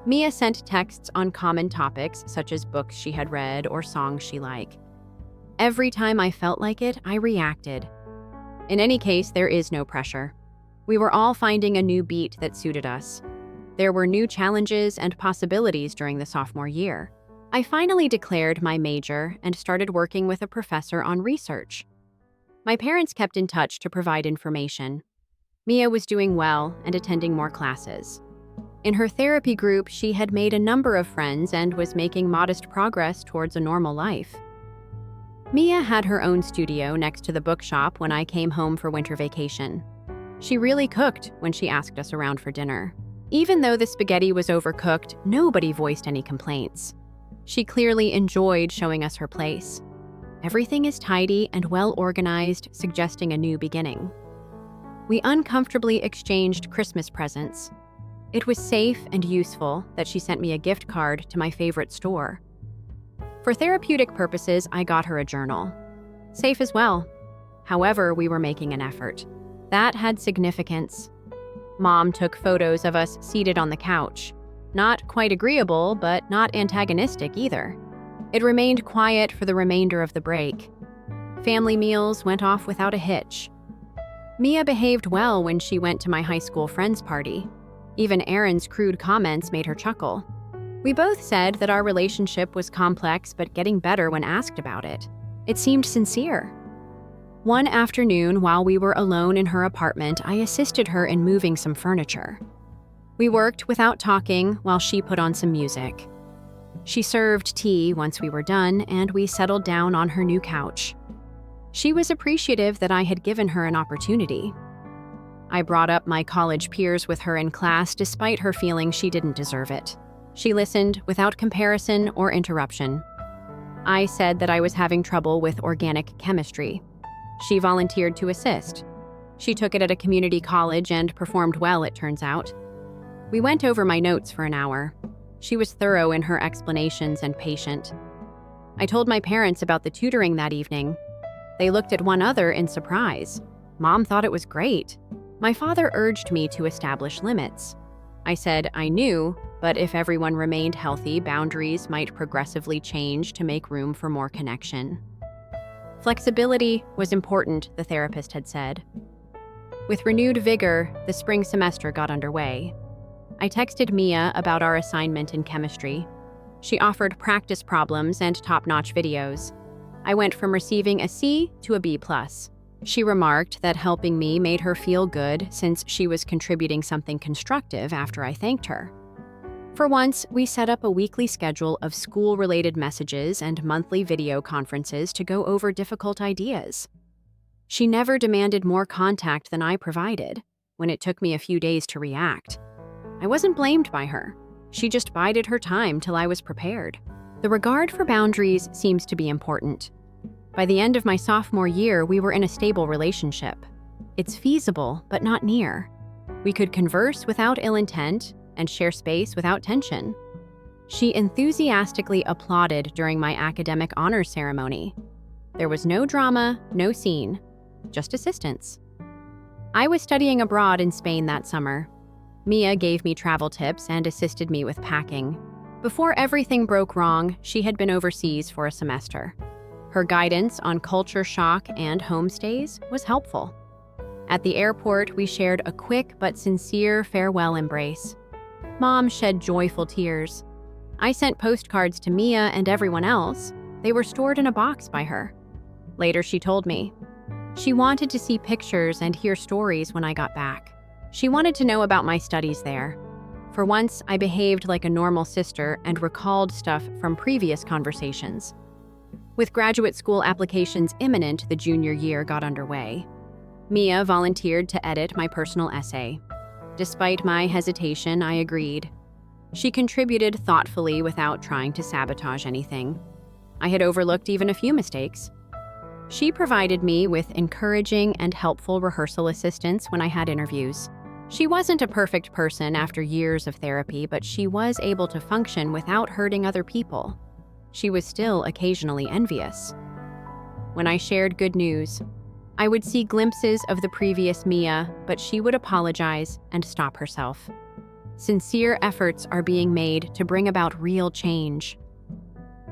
Mia sent texts on common topics, such as books she had read or songs she liked. Every time I felt like it, I reacted. In any case, there is no pressure. We were all finding a new beat that suited us. There were new challenges and possibilities during the sophomore year. I finally declared my major and started working with a professor on research. My parents kept in touch to provide information. Mia was doing well and attending more classes. In her therapy group, she had made a number of friends and was making modest progress towards a normal life. Mia had her own studio next to the bookshop when I came home for winter vacation. She really cooked when she asked us around for dinner. Even though the spaghetti was overcooked, nobody voiced any complaints. She clearly enjoyed showing us her place. Everything is tidy and well organized, suggesting a new beginning. We uncomfortably exchanged Christmas presents. It was safe and useful that she sent me a gift card to my favorite store. For therapeutic purposes, I got her a journal. Safe as well. However, we were making an effort. That had significance. Mom took photos of us seated on the couch. Not quite agreeable, but not antagonistic either. It remained quiet for the remainder of the break. Family meals went off without a hitch. Mia behaved well when she went to my high school friends' party. Even Aaron's crude comments made her chuckle. We both said that our relationship was complex but getting better when asked about it. It seemed sincere. One afternoon, while we were alone in her apartment, I assisted her in moving some furniture. We worked without talking while she put on some music. She served tea once we were done, and we settled down on her new couch. She was appreciative that I had given her an opportunity. I brought up my college peers with her in class despite her feeling she didn't deserve it. She listened without comparison or interruption. I said that I was having trouble with organic chemistry. She volunteered to assist. She took it at a community college and performed well, it turns out. We went over my notes for an hour. She was thorough in her explanations and patient. I told my parents about the tutoring that evening. They looked at one another in surprise. Mom thought it was great. My father urged me to establish limits. I said I knew, but if everyone remained healthy, boundaries might progressively change to make room for more connection. Flexibility was important, the therapist had said. With renewed vigor, the spring semester got underway. I texted Mia about our assignment in chemistry. She offered practice problems and top-notch videos. I went from receiving a C to a B+. She remarked that helping me made her feel good since she was contributing something constructive after I thanked her. For once, we set up a weekly schedule of school-related messages and monthly video conferences to go over difficult ideas. She never demanded more contact than I provided, when it took me a few days to react. I wasn't blamed by her. She just bided her time till I was prepared. The regard for boundaries seems to be important. By the end of my sophomore year, we were in a stable relationship. It's feasible, but not near. We could converse without ill intent and share space without tension. She enthusiastically applauded during my academic honors ceremony. There was no drama, no scene, just assistance. I was studying abroad in Spain that summer. Mia gave me travel tips and assisted me with packing. Before everything broke wrong, she had been overseas for a semester. Her guidance on culture shock and homestays was helpful. At the airport, we shared a quick but sincere farewell embrace. Mom shed joyful tears. I sent postcards to Mia and everyone else. They were stored in a box by her. Later, she told me. She wanted to see pictures and hear stories when I got back. She wanted to know about my studies there. For once, I behaved like a normal sister and recalled stuff from previous conversations. With graduate school applications imminent, the junior year got underway. Mia volunteered to edit my personal essay. Despite my hesitation, I agreed. She contributed thoughtfully without trying to sabotage anything. I had overlooked even a few mistakes. She provided me with encouraging and helpful rehearsal assistance when I had interviews. She wasn't a perfect person after years of therapy, but she was able to function without hurting other people. She was still occasionally envious. When I shared good news, I would see glimpses of the previous Mia, but she would apologize and stop herself. Sincere efforts are being made to bring about real change.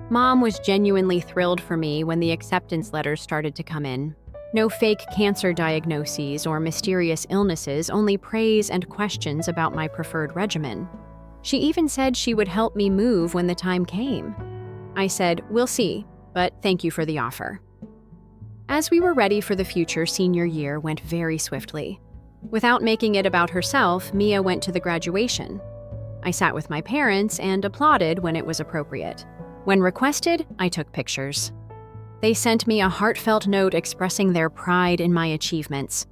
Mom was genuinely thrilled for me when the acceptance letters started to come in. No fake cancer diagnoses or mysterious illnesses, only praise and questions about my preferred regimen. She even said she would help me move when the time came. I said, "We'll see, but thank you for the offer." As we were ready for the future, senior year went very swiftly. Without making it about herself, Mia went to the graduation. I sat with my parents and applauded when it was appropriate. When requested, I took pictures. They sent me a heartfelt note expressing their pride in my achievements.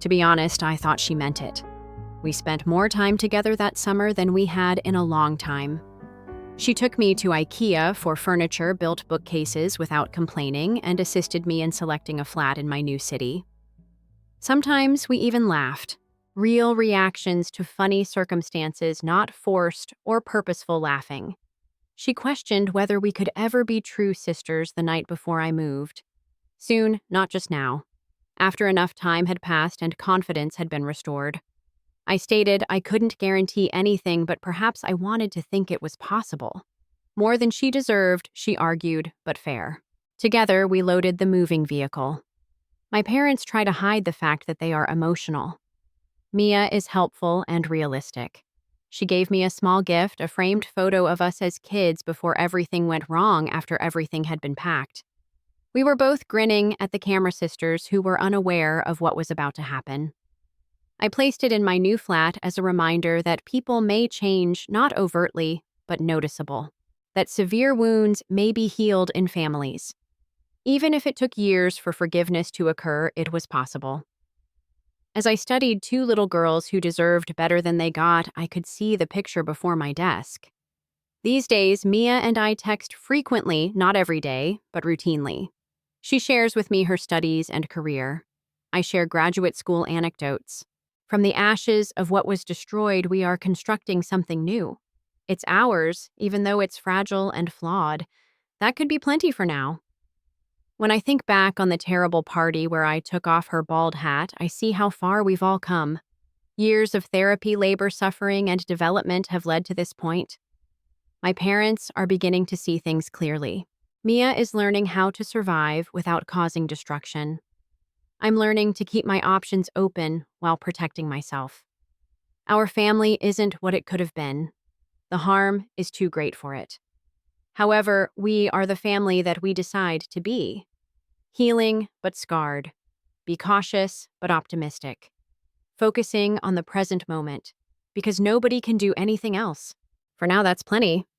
To be honest, I thought she meant it. We spent more time together that summer than we had in a long time. She took me to IKEA for furniture, built bookcases without complaining, and assisted me in selecting a flat in my new city. Sometimes we even laughed. Real reactions to funny circumstances, not forced or purposeful laughing. She questioned whether we could ever be true sisters the night before I moved. Soon, not just now. After enough time had passed and confidence had been restored. I stated I couldn't guarantee anything, but perhaps I wanted to think it was possible. More than she deserved, she argued, but fair. Together, we loaded the moving vehicle. My parents try to hide the fact that they are emotional. Mia is helpful and realistic. She gave me a small gift, a framed photo of us as kids before everything went wrong after everything had been packed. We were both grinning at the camera sisters who were unaware of what was about to happen. I placed it in my new flat as a reminder that people may change, not overtly, but noticeable. That severe wounds may be healed in families. Even if it took years for forgiveness to occur, it was possible. As I studied two little girls who deserved better than they got, I could see the picture before my desk. These days, Mia and I text frequently, not every day, but routinely. She shares with me her studies and career. I share graduate school anecdotes. From the ashes of what was destroyed, we are constructing something new. It's ours, even though it's fragile and flawed. That could be plenty for now. When I think back on the terrible party where I took off her bald hat, I see how far we've all come. Years of therapy, labor, suffering, and development have led to this point. My parents are beginning to see things clearly. Mia is learning how to survive without causing destruction. I'm learning to keep my options open while protecting myself. Our family isn't what it could have been. The harm is too great for it. However, we are the family that we decide to be. Healing, but scarred. Be cautious, but optimistic. Focusing on the present moment, because nobody can do anything else. For now, that's plenty.